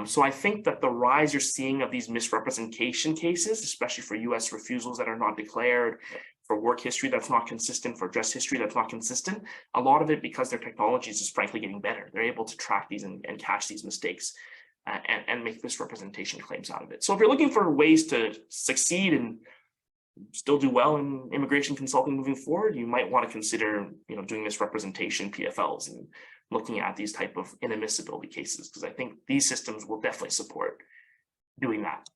So I think that the rise you're seeing of these misrepresentation cases, especially for US refusals that are not declared, for work history that's not consistent, for address history that's not consistent, a lot of it because their technology is just frankly getting better. They're able to track these and catch these mistakes and make misrepresentation claims out of it. So if you're looking for ways to succeed and still do well in immigration consulting moving forward, you might want to consider, doing misrepresentation PFLs and looking at these type of inadmissibility cases, because I think these systems will definitely support doing that.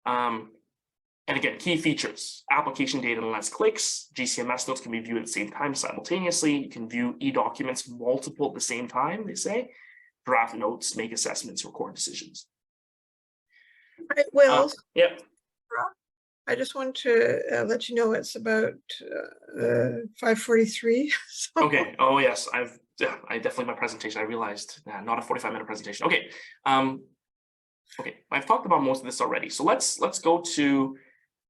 And again, key features: application data in less clicks, GCMS notes can be viewed at the same time simultaneously. You can view e-documents multiple at the same time, they say, draft notes, make assessments, record decisions. Right, Will, Yep. I just want to let you know it's about 5:43. So. Okay. Oh yes, I definitely my presentation. I realized not a 45-minute presentation. Okay. Okay. I've talked about most of this already. So let's go to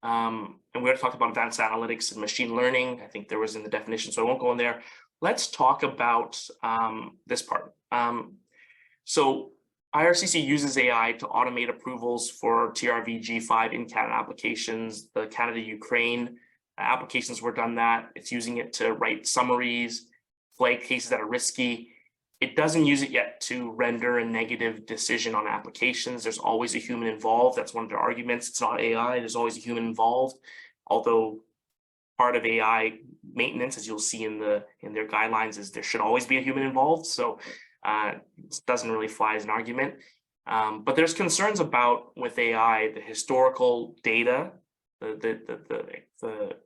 and we already talked about advanced analytics and machine learning. I think there was in the definition, so I won't go in there. Let's talk about this part. So IRCC uses AI to automate approvals for TRV G5 in Canada applications. The Canada-Ukraine applications were done that. It's using it to write summaries, flag cases that are risky. It doesn't use it yet to render a negative decision on applications. There's always a human involved. That's one of their arguments. It's not AI. There's always a human involved. Although part of AI maintenance, as you'll see in their guidelines, is there should always be a human involved. So it doesn't really fly as an argument. But there's concerns about with AI, the historical data,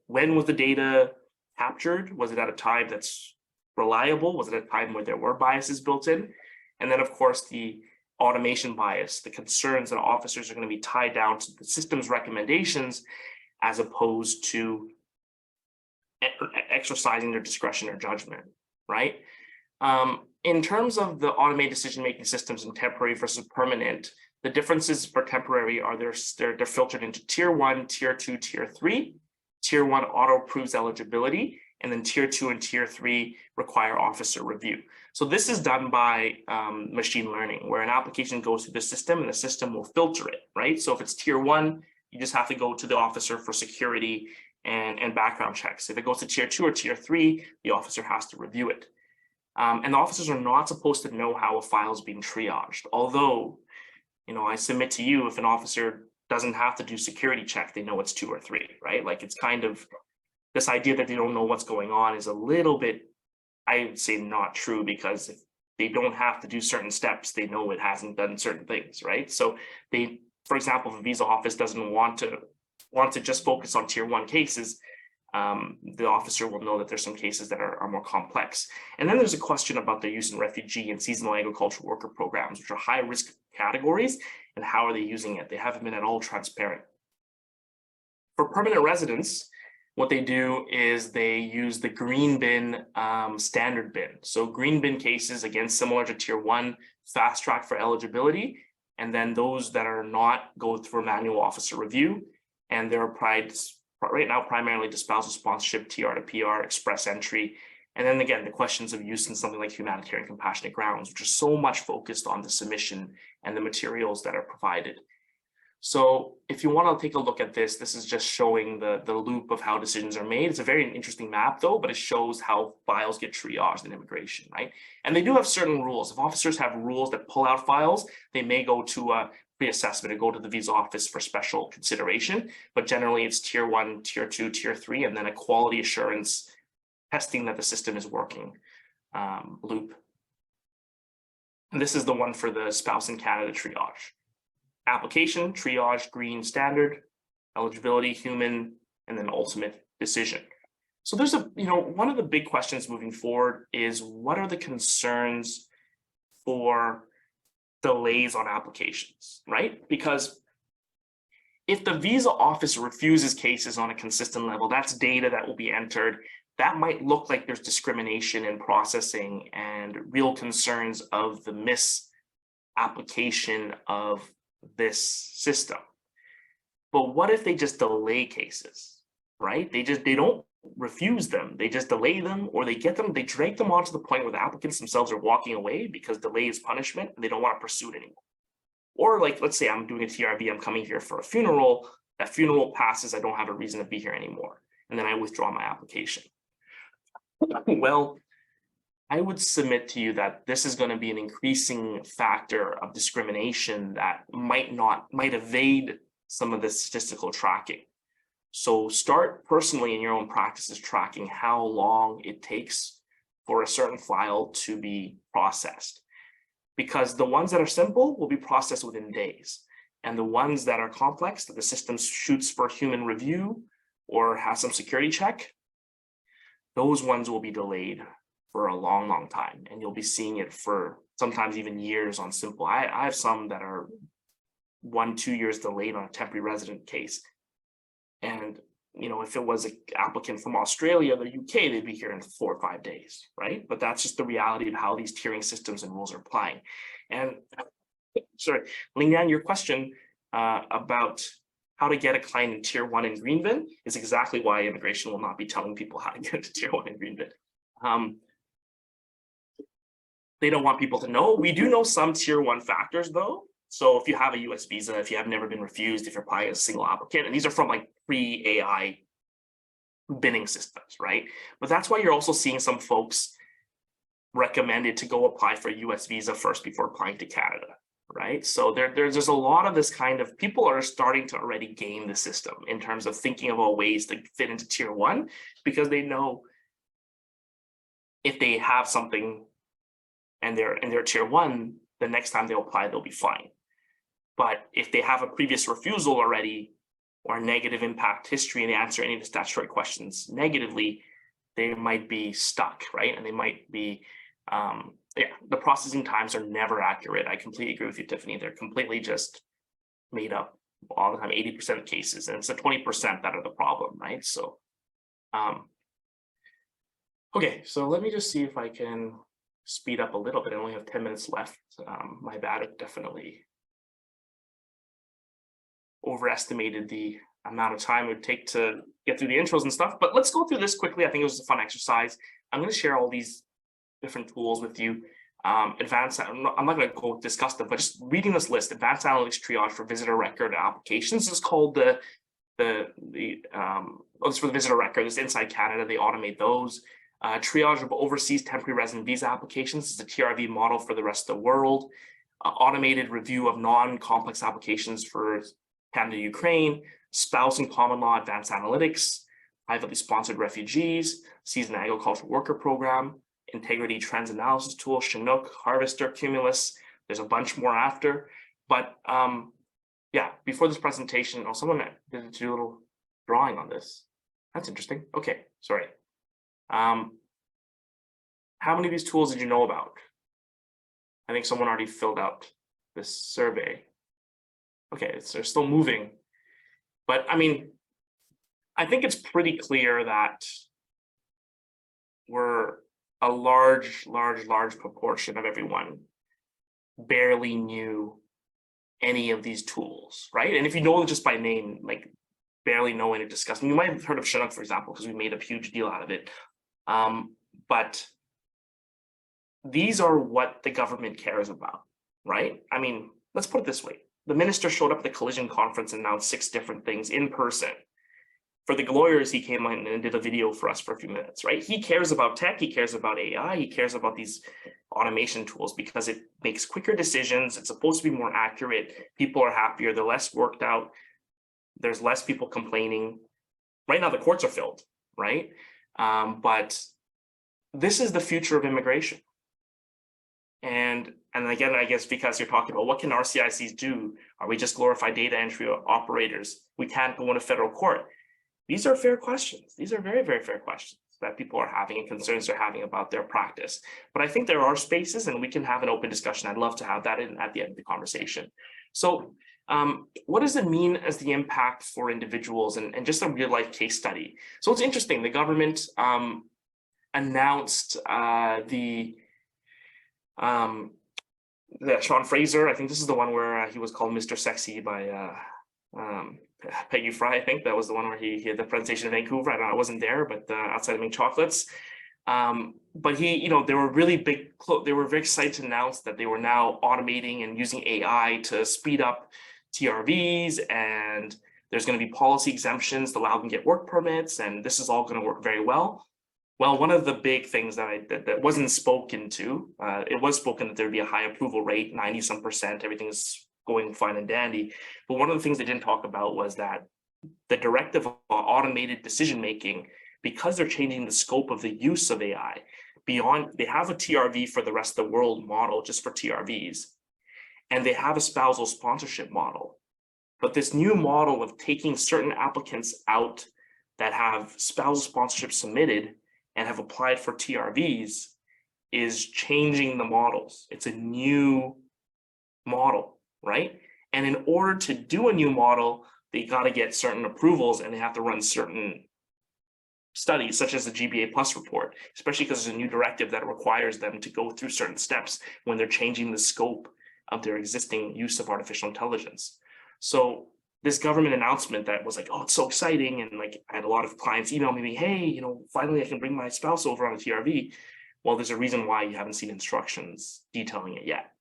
when was the data captured? Was it at a time that's reliable? Was it at a time where there were biases built in? And then, of course, the automation bias, the concerns that officers are going to be tied down to the system's recommendations as opposed to exercising their discretion or judgment, right? In terms of the automated decision-making systems in temporary versus permanent, the differences for temporary are they're filtered into tier 1, tier 2, tier 3. Tier 1 auto approves eligibility, and then tier 2 and tier 3 require officer review. So this is done by machine learning, where an application goes through the system and the system will filter it, right? So if it's tier 1, you just have to go to the officer for security and background checks. If it goes to tier 2 or tier 3, the officer has to review it. And the officers are not supposed to know how a file is being triaged. Although, I submit to you, if an officer doesn't have to do security check, they know it's 2 or 3, right? Like, it's kind of this idea that they don't know what's going on is a little bit, I would say, not true, because if they don't have to do certain steps, they know it hasn't done certain things, right? So they, for example, if a visa office doesn't want to just focus on tier 1 cases, the officer will know that there's some cases that are more complex. And then there's a question about their use in refugee and seasonal agricultural worker programs, which are high risk categories, and how are they using it? They haven't been at all transparent. For permanent residents, what they do is they use the green bin standard bin. So green bin cases, again, similar to tier 1, fast track for eligibility. And then those that are not go through a manual officer review, and they're applied right now primarily to spousal sponsorship, TR to PR, express entry. And then again, the questions of use in something like humanitarian compassionate grounds, which are so much focused on the submission and the materials that are provided. So if you want to take a look at this, this is just showing the loop of how decisions are made. It's a very interesting map though, but it shows how files get triaged in immigration, right? And they do have certain rules. If officers have rules that pull out files, they may go to a pre-assessment and go to the visa office for special consideration, but generally it's tier 1, tier 2, tier 3, and then a quality assurance testing that the system is working loop. And this is the one for the spouse in Canada triage. Application, triage, green standard, eligibility, human, and then ultimate decision. So there's one of the big questions moving forward is, what are the concerns for delays on applications, right? Because if the visa office refuses cases on a consistent level, that's data that will be entered. That might look like there's discrimination in processing and real concerns of the misapplication of this system. But what if they just delay cases, right? They don't refuse them, they just delay them, or they drag them on to the point where the applicants themselves are walking away because delay is punishment and they don't want to pursue it anymore. Or like, let's say I'm doing a TRV, I'm coming here for a funeral, that funeral passes, I don't have a reason to be here anymore. And then I withdraw my application. Well, I would submit to you that this is going to be an increasing factor of discrimination that might evade some of the statistical tracking. So start personally in your own practices tracking how long it takes for a certain file to be processed. Because the ones that are simple will be processed within days. And the ones that are complex, that the system shoots for human review or has some security check, those ones will be delayed for a long, long time. And you'll be seeing it for sometimes even years on simple. I have some that are 1-2 years delayed on a temporary resident case. And if it was an applicant from Australia or the UK, they'd be here in 4 or 5 days, right? But that's just the reality of how these tiering systems and rules are applying. And sorry, Lingyan, your question about how to get a client in tier 1 in Greenville is exactly why immigration will not be telling people how to get into tier 1 in Greenville. They don't want people to know. We do know some tier 1 factors though. So if you have a US visa, if you have never been refused, if you're applying as a single applicant, and these are from like pre-AI binning systems, right? But that's why you're also seeing some folks recommended to go apply for a US visa first before applying to Canada, right? So there's a lot of this kind of, people are starting to already game the system in terms of thinking about ways to fit into tier 1, because they know if they have something and they're tier 1, the next time they apply, they'll be fine. But if they have a previous refusal already or a negative impact history and they answer any of the statutory questions negatively, they might be stuck, right? And they might be, the processing times are never accurate. I completely agree with you, Tiffany. They're completely just made up all the time, 80% of cases. And it's the 20% that are the problem, right? So, okay, so let me just see if I can speed up a little bit. I only have 10 minutes left. My bad, it definitely overestimated the amount of time it would take to get through the intros and stuff, but let's go through this quickly. I think it was a fun exercise. I'm going to share all these different tools with you. I'm not going to go discuss them, but just reading this list: advanced analytics triage for visitor record applications. This is called it's for the visitor record. It's inside Canada. They automate those. Triage of overseas temporary resident visa applications is a TRV model for the rest of the world. Automated review of non-complex applications for Canada, Ukraine, spouse and common law advanced analytics, privately sponsored refugees, seasonal agricultural worker program, integrity trends analysis tool, Chinook, Harvester, Cumulus. There's a bunch more after, but yeah, before this presentation, someone did do a little drawing on this. That's interesting. Okay, sorry. How many of these tools did you know about? I think someone already filled out this survey. Okay, they're still moving. But I mean, I think it's pretty clear that we're a large proportion of everyone barely knew any of these tools, right? And if you know them just by name, like barely know any discuss. You might have heard of Chinook, for example, because we made a huge deal out of it. But these are what the government cares about, right? I mean, let's put it this way. The minister showed up at the collision conference and announced 6 different things in person. For the lawyers, he came in and did a video for us for a few minutes, right? He cares about tech, he cares about AI, he cares about these automation tools because it makes quicker decisions. It's supposed to be more accurate. People are happier, they're less worked out. There's less people complaining. Right now, the courts are filled, right? But this is the future of immigration. And again, I guess because you're talking about what can RCICs do? Are we just glorified data entry operators? We can't go into federal court. These are fair questions. These are very, very fair questions that people are having and concerns they're having about their practice. But I think there are spaces and we can have an open discussion. I'd love to have that at the end of the conversation. So what does it mean as the impact for individuals and just a real life case study? So it's interesting. The government announced Sean Fraser. I think this is the one where he was called Mr. Sexy by Peggy Fry. I think that was the one where he had the presentation in Vancouver. I wasn't there, but outside of making chocolates. But they were really big. They were very excited to announce that they were now automating and using AI to speed up TRVs, and there's going to be policy exemptions to allow them to get work permits, and this is all going to work very well. Well, one of the big things that wasn't spoken to, it was spoken that there'd be a high approval rate, 90-some%, everything's going fine and dandy. But one of the things they didn't talk about was that the directive of automated decision making, because they're changing the scope of the use of AI beyond, they have a TRV for the rest of the world model just for TRVs, and they have a spousal sponsorship model. But this new model of taking certain applicants out that have spousal sponsorship submitted and have applied for TRVs is changing the models. It's a new model, right? And in order to do a new model, they got to get certain approvals, and they have to run certain studies, such as the GBA Plus report, especially because there's a new directive that requires them to go through certain steps when they're changing the scope of their existing use of artificial intelligence. So this government announcement that was like, oh, it's so exciting. And like, I had a lot of clients email me, hey, finally I can bring my spouse over on a TRV. Well, there's a reason why you haven't seen instructions detailing it yet,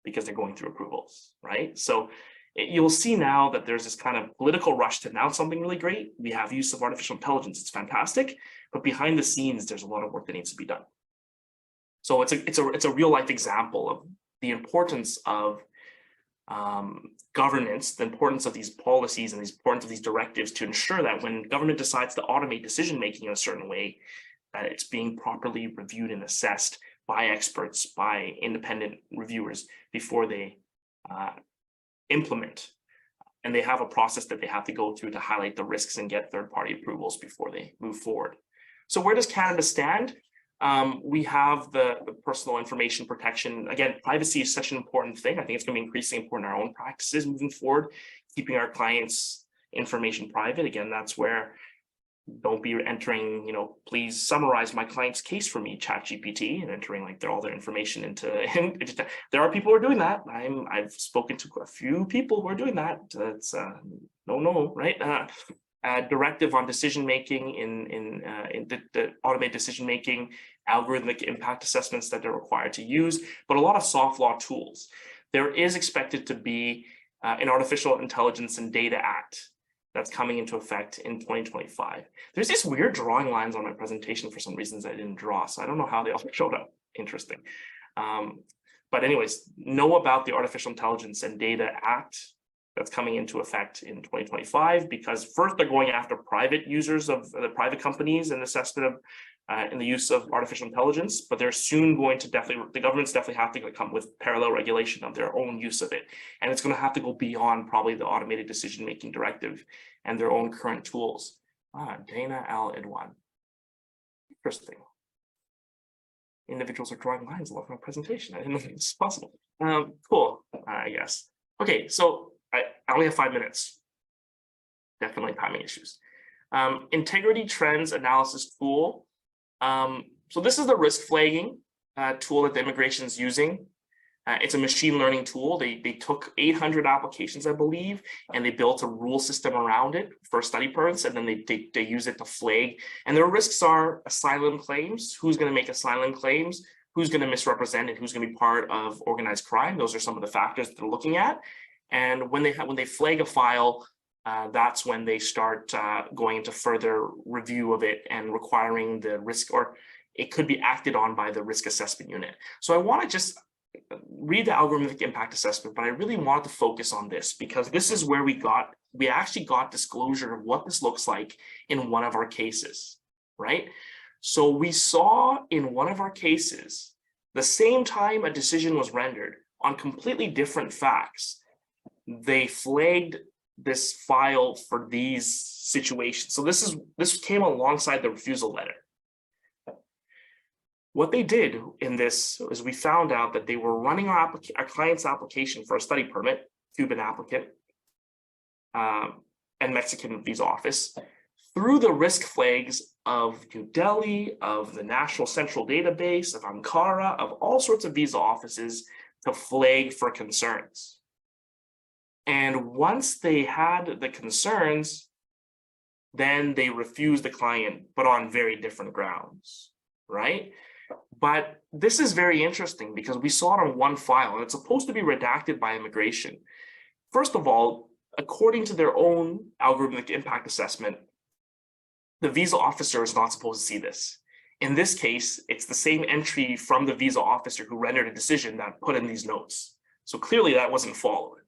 because they're going through approvals, right? So you'll see now that there's this kind of political rush to announce something really great. We have use of artificial intelligence. It's fantastic, but behind the scenes, there's a lot of work that needs to be done. So it's a real life example of the importance of governance, the importance of these policies and the importance of these directives to ensure that when government decides to automate decision making in a certain way, that it's being properly reviewed and assessed by experts, by independent reviewers before they implement. And they have a process that they have to go through to highlight the risks and get third-party approvals before they move forward. So where does Canada stand? We have the personal information protection. Again, privacy is such an important thing. I think it's going to be increasingly important in our own practices moving forward, keeping our clients' information private. Again, that's where don't be entering, please summarize my client's case for me, ChatGPT, and entering like all their information into. There are people who are doing that. I've spoken to a few people who are doing that. That's no, right? Directive on decision making in the automated decision making, algorithmic impact assessments that they're required to use, but a lot of soft law tools. There is expected to be an Artificial Intelligence and Data Act that's coming into effect in 2025. There's these weird drawing lines on my presentation for some reasons I didn't draw, so I don't know how they all showed up. Interesting. But anyways, know about the Artificial Intelligence and Data Act that's coming into effect in 2025, because first they're going after private users of the private companies and assessment of in the use of artificial intelligence, but they're soon going to the governments definitely have to come with parallel regulation of their own use of it. And it's going to have to go beyond probably the automated decision-making directive and their own current tools. Dana L. Edwan. Interesting. Individuals are drawing lines along my presentation. I didn't know this was possible. Cool, I guess. Okay, so I only have 5 minutes. Definitely timing issues. Integrity trends analysis tool. So this is the risk flagging tool that the immigration is using. It's a machine learning tool. They took 800 applications, I believe, and they built a rule system around it for study permits, and then they use it to flag. And their risks are asylum claims. Who's going to make asylum claims? Who's going to misrepresent it? Who's going to be part of organized crime? Those are some of the factors that they're looking at. And when they flag a file, that's when they start going into further review of it and requiring the risk, or it could be acted on by the risk assessment unit. So I want to just read the algorithmic impact assessment, but I really wanted to focus on this because this is where we actually got disclosure of what this looks like in one of our cases, right? So we saw in one of our cases, the same time a decision was rendered on completely different facts, they flagged this file for these situations. So this came alongside the refusal letter. What they did in this is we found out that they were running our client's application for a study permit, Cuban applicant, and Mexican visa office, through the risk flags of New Delhi, of the National Central Database, of Ankara, of all sorts of visa offices to flag for concerns. And once they had the concerns, then they refused the client, but on very different grounds. right? But this is very interesting because we saw it on one file and it's supposed to be redacted by immigration. First of all, according to their own algorithmic impact assessment, the visa officer is not supposed to see this. In this case, it's the same entry from the visa officer who rendered a decision that put in these notes. So clearly that wasn't followed.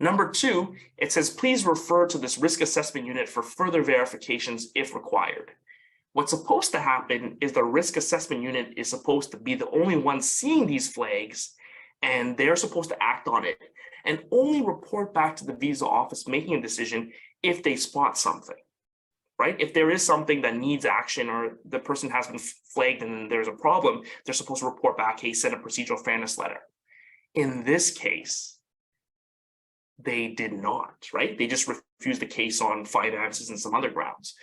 Number two, it says, please refer to this risk assessment unit for further verifications if required. What's supposed to happen is the risk assessment unit is supposed to be the only one seeing these flags, and they're supposed to act on it and only report back to the visa office making a decision if they spot something, right? If there is something that needs action or the person has been flagged and there's a problem, they're supposed to report back, hey, send a procedural fairness letter. In this case, they did not, right? They just refused the case on finances and some other grounds.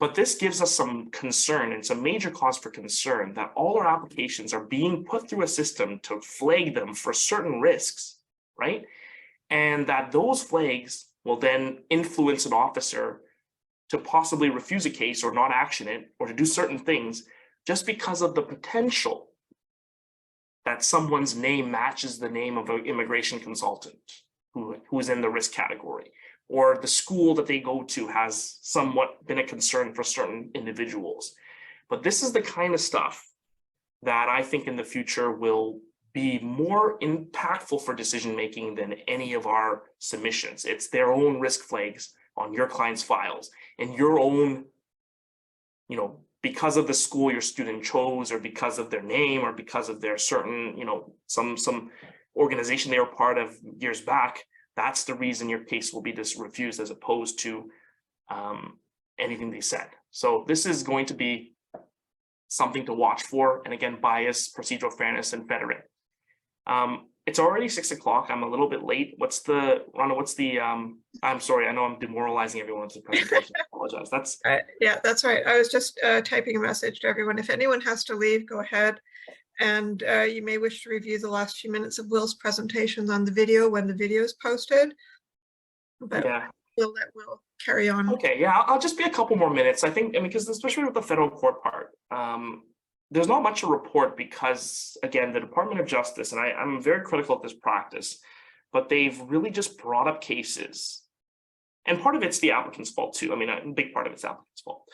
But this gives us some concern, and it's a major cause for concern that all our applications are being put through a system to flag them for certain risks, right? And that those flags will then influence an officer to possibly refuse a case or not action it or to do certain things just because of the potential that someone's name matches the name of an immigration consultant who is in the risk category, or the school that they go to has somewhat been a concern for certain individuals. But this is the kind of stuff that I think in the future will be more impactful for decision-making than any of our submissions. It's their own risk flags on your client's files and your own, because of the school your student chose, or because of their name, or because of their certain, some organization they were part of years back. That's the reason your case will be refused, as opposed to anything they said. So this is going to be something to watch for. And again, bias, procedural fairness, and federate. It's already 6 o'clock. I'm a little bit late. Rhonda, I'm sorry, I know I'm demoralizing everyone with the presentation. I apologize. Yeah, that's right. I was just typing a message to everyone. If anyone has to leave, go ahead. And you may wish to review the last few minutes of Will's presentations on the video when the video is posted. But yeah. We'll let Will carry on. Okay, yeah, I'll just be a couple more minutes. I think, because especially with the federal court part, there's not much to report because, again, the Department of Justice, and I'm very critical of this practice, but they've really just brought up cases. And part of it's the applicant's fault too. A big part of it's the applicant's fault.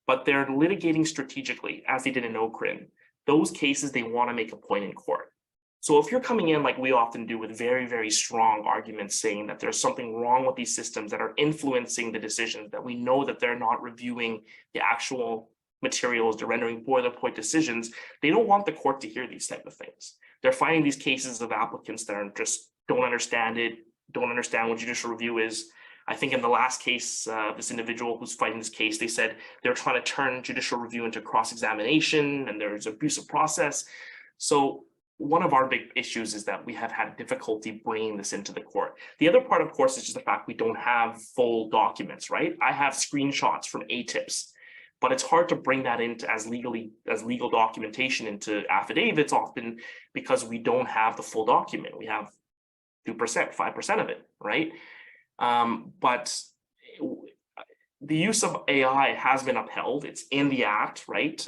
But they're litigating strategically, as they did in OCRIN, those cases they want to make a point in court. So if you're coming in like we often do with very, very strong arguments saying that there's something wrong with these systems that are influencing the decisions, that we know that they're not reviewing the actual materials, they're rendering boilerplate decisions, they don't want the court to hear these type of things. They're finding these cases of applicants that are just don't understand it, don't understand what judicial review is. I think in the last case, this individual who's fighting this case, they said they're trying to turn judicial review into cross-examination and there's abusive process. So one of our big issues is that we have had difficulty bringing this into the court. The other part, of course, is just the fact we don't have full documents, right? I have screenshots from ATIPs, but it's hard to bring that into as legal documentation into affidavits often because we don't have the full document. We have 2%, 5% of it, right? But the use of AI has been upheld. It's in the act, right?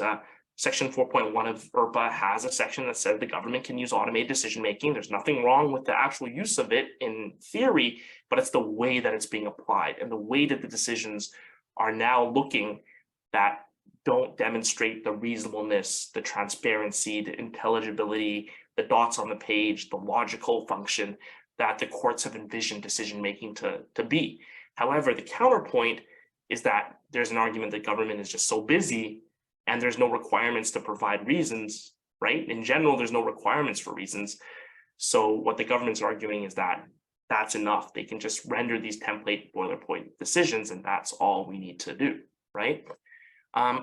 Section 4.1 of IRPA has a section that says the government can use automated decision-making. There's nothing wrong with the actual use of it in theory, but it's the way that it's being applied and the way that the decisions are now looking that don't demonstrate the reasonableness, the transparency, the intelligibility, the dots on the page, the logical function that the courts have envisioned decision-making to be. However, the counterpoint is that there's an argument that government is just so busy and there's no requirements to provide reasons, right? In general, there's no requirements for reasons. So what the government's arguing is that that's enough. They can just render these template boilerplate decisions and that's all we need to do, right?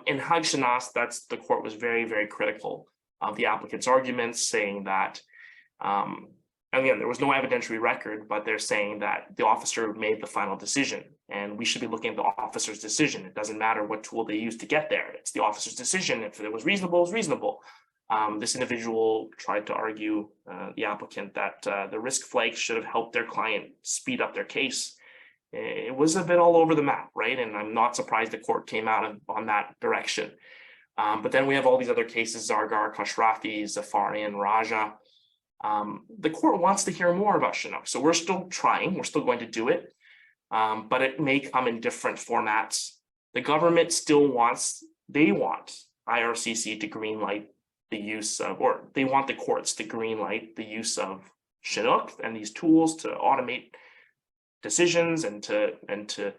In Hag Shanas, the court was very, very critical of the applicant's arguments, saying that, again, there was no evidentiary record, but they're saying that the officer made the final decision and we should be looking at the officer's decision. It doesn't matter what tool they use to get there. It's the officer's decision. If it was reasonable, it was reasonable. This individual tried to argue, the applicant, that the risk flags should have helped their client speed up their case. It was a bit all over the map, right? And I'm not surprised the court came out on that direction. But then we have all these other cases, Zargar, Kashrafi, Zafari, and Raja. The court wants to hear more about Chinook. So we're still trying, we're still going to do it, but it may come in different formats. The government still wants, they want IRCC to greenlight the use of, or they want the courts to greenlight the use of Chinook and these tools to automate decisions and to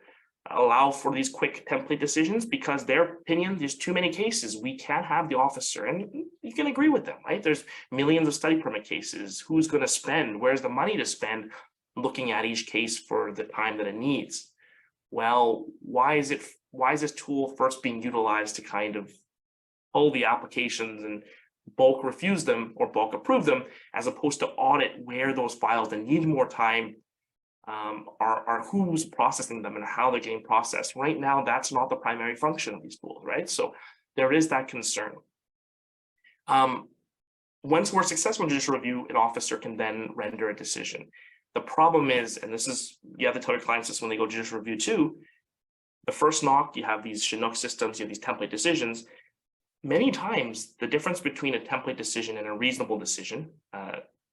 allow for these quick template decisions, because their opinion, there's too many cases. We can't have the officer, and you can agree with them, right? There's millions of study permit cases. Who's going to spend? Where's the money to spend looking at each case for the time that it needs? Well, why is this tool first being utilized to kind of pull the applications and bulk refuse them or bulk approve them, as opposed to audit where those files that need more time are who's processing them and how they're getting processed? Right now, that's not the primary function of these tools, right? So there is that concern. Once we're successful in judicial review, an officer can then render a decision. The problem is, and this is, you have to tell your clients this when they go judicial review too, the first knock, you have these Chinook systems, you have these template decisions. Many times, the difference between a template decision and a reasonable decision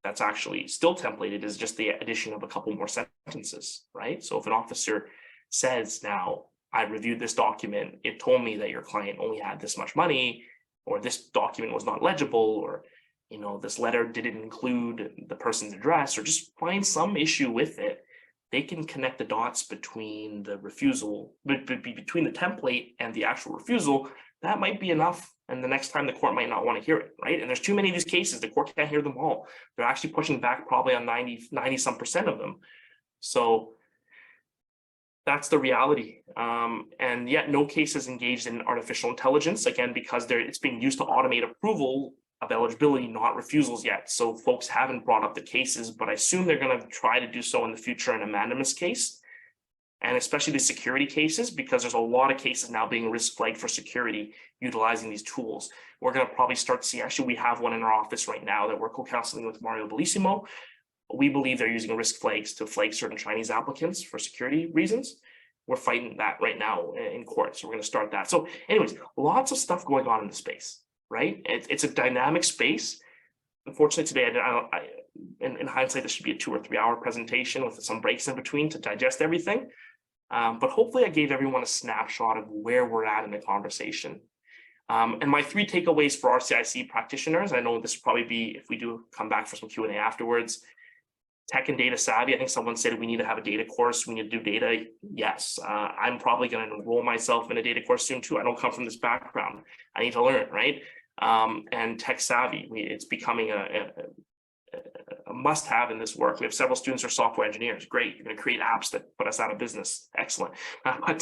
that's actually still templated is just the addition of a couple more sentences, right? So if an officer says, now, I reviewed this document, it told me that your client only had this much money, or this document was not legible, or this letter didn't include the person's address, or just find some issue with it, they can connect the dots between the refusal, between the template and the actual refusal. That might be enough. And the next time the court might not want to hear it, right? And there's too many of these cases, the court can't hear them all. They're actually pushing back probably on 90% of them. So that's the reality. And yet no case is engaged in artificial intelligence, again, because it's being used to automate approval of eligibility, not refusals yet. So folks haven't brought up the cases, but I assume they're going to try to do so in the future in a mandamus case. And especially the security cases, because there's a lot of cases now being risk flagged for security utilizing these tools. We're going to probably start to see, actually, we have one in our office right now that we're co-counseling with Mario Bellissimo. We believe they're using risk flags to flag certain Chinese applicants for security reasons. We're fighting that right now in court. So we're going to start that. So anyways, lots of stuff going on in the space, right? It's a dynamic space. Unfortunately, today, in hindsight, this should be a 2 or 3 hour presentation with some breaks in between to digest everything. But hopefully I gave everyone a snapshot of where we're at in the conversation. And my 3 takeaways for RCIC practitioners, I know this will probably be, if we do come back for some Q&A afterwards, tech and data savvy. I think someone said we need to have a data course, we need to do data. Yes, I'm probably going to enroll myself in a data course soon too. I don't come from this background. I need to learn, right? And tech savvy, it's becoming a must-have in this work. We have several students who are software engineers. Great, you're going to create apps that put us out of business. Excellent. But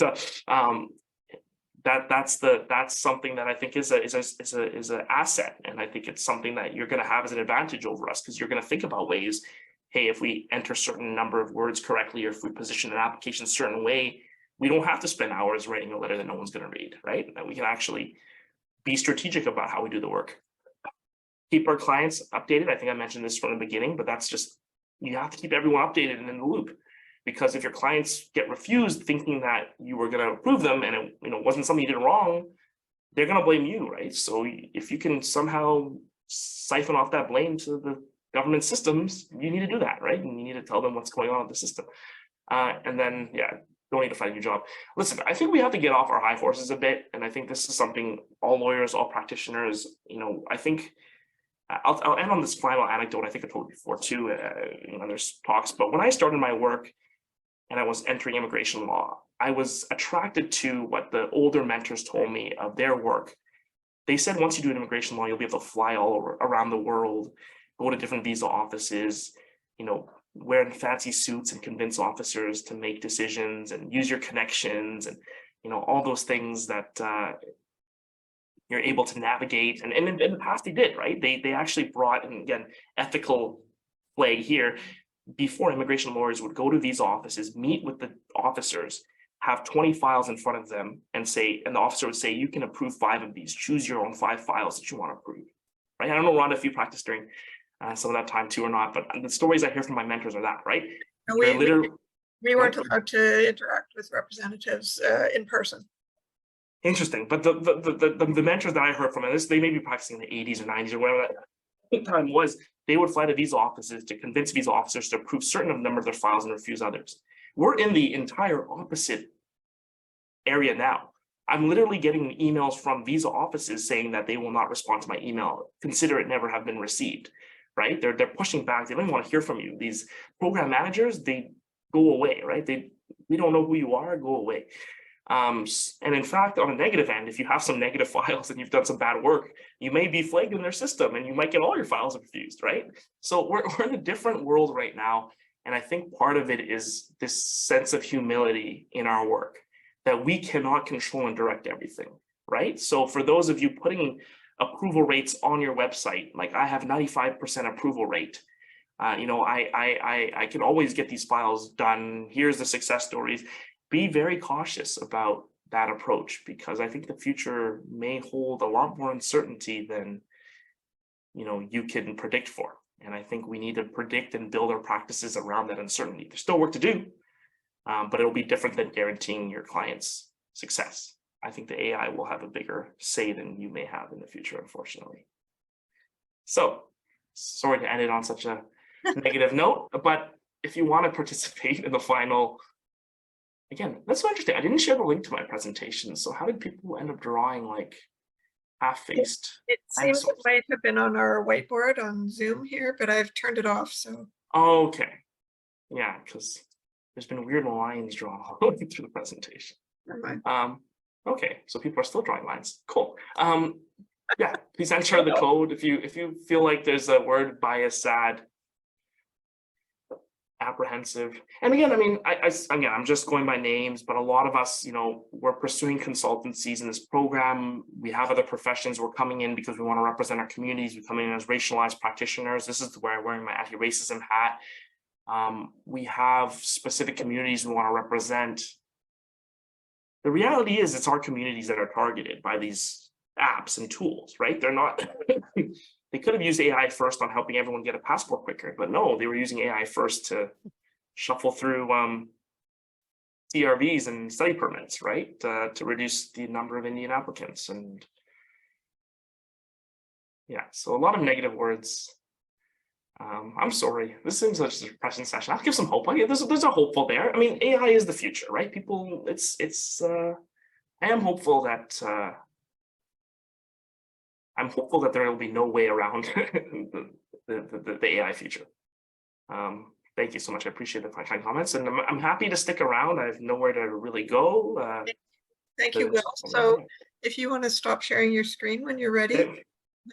that's something that I think is an asset, and I think it's something that you're going to have as an advantage over us, because you're going to think about ways. Hey, if we enter a certain number of words correctly, or if we position an application a certain way, we don't have to spend hours writing a letter that no one's going to read, right? And we can actually be strategic about how we do the work. Keep our clients updated. I think I mentioned this from the beginning, but that's just, you have to keep everyone updated and in the loop, because if your clients get refused thinking that you were going to approve them and it wasn't something you did wrong, they're going to blame you, right? So if you can somehow siphon off that blame to the government systems, you need to do that, right? And you need to tell them what's going on with the system. And then, yeah, don't need to find a new job. Listen, I think we have to get off our high horses a bit. And I think this is something all lawyers, all practitioners, I think, I'll end on this final anecdote. I think I told you before too, in other talks, but when I started my work and I was entering immigration law, I was attracted to what the older mentors told me of their work. They said, once you do immigration law, you'll be able to fly around the world, go to different visa offices, wear fancy suits and convince officers to make decisions and use your connections and, all those things that, you're able to navigate. And in the past they did, right? They actually brought, and again, ethical flag here, before immigration lawyers would go to these offices, meet with the officers, have 20 files in front of them and the officer would say, you can approve 5 of these, choose your own 5 files that you want to approve, right? I don't know, Rhonda, if you practiced during some of that time too or not, but the stories I hear from my mentors are that, right? And we weren't allowed to interact with representatives in person. Interesting, but the mentors that I heard from this, they may be practicing in the 80s or 90s or whatever that time was. They would fly to visa offices to convince visa officers to approve certain number of their files and refuse others. We're in the entire opposite area now. I'm literally getting emails from visa offices saying that they will not respond to my email, consider it never have been received, right? They're pushing back. They don't even want to hear from you. These program managers, they go away, right? We don't know who you are, go away. And in fact, on a negative end, if you have some negative files and you've done some bad work, you may be flagged in their system and you might get all your files refused, right? So we're in a different world right now. And I think part of it is this sense of humility in our work, that we cannot control and direct everything, right? So for those of you putting approval rates on your website, like I have 95% approval rate, I can always get these files done. Here's the success stories. Be very cautious about that approach, because I think the future may hold a lot more uncertainty than you can predict for. And I think we need to predict and build our practices around that uncertainty. There's still work to do, but it'll be different than guaranteeing your client's success. I think the AI will have a bigger say than you may have in the future, unfortunately. So sorry to end it on such a negative note, but if you want to participate in the final, again, that's so interesting. I didn't share the link to my presentation. So how did people end up drawing like half-faced? It seems it might have been on our whiteboard on Zoom here, but I've turned it off. So okay, yeah, because there's been weird lines drawn all the way through the presentation. never mind. Okay, so people are still drawing lines. Cool. Yeah, please enter the code if you feel like there's a word bias, sad, apprehensive. And again, I mean, I'm just going by names, but a lot of us, we're pursuing consultancies in this program. We have other professions. We're coming in because we want to represent our communities. We come in as racialized practitioners. This is where I'm wearing my anti-racism hat. We have specific communities we want to represent. The reality is it's our communities that are targeted by these apps and tools, right? They're not, they could have used AI first on helping everyone get a passport quicker, but no, they were using AI first to shuffle through CRVs and study permits, right? To reduce the number of Indian applicants. And yeah, so a lot of negative words. I'm sorry, this seems such a depressing session. I'll give some hope. There's a hopeful there. I mean, AI is the future, right? People, I am hopeful that there will be no way around the AI future. Thank you so much. I appreciate the kind comments, and I'm happy to stick around. I have nowhere to really go. Thank you, Will. So if you want to stop sharing your screen when you're ready.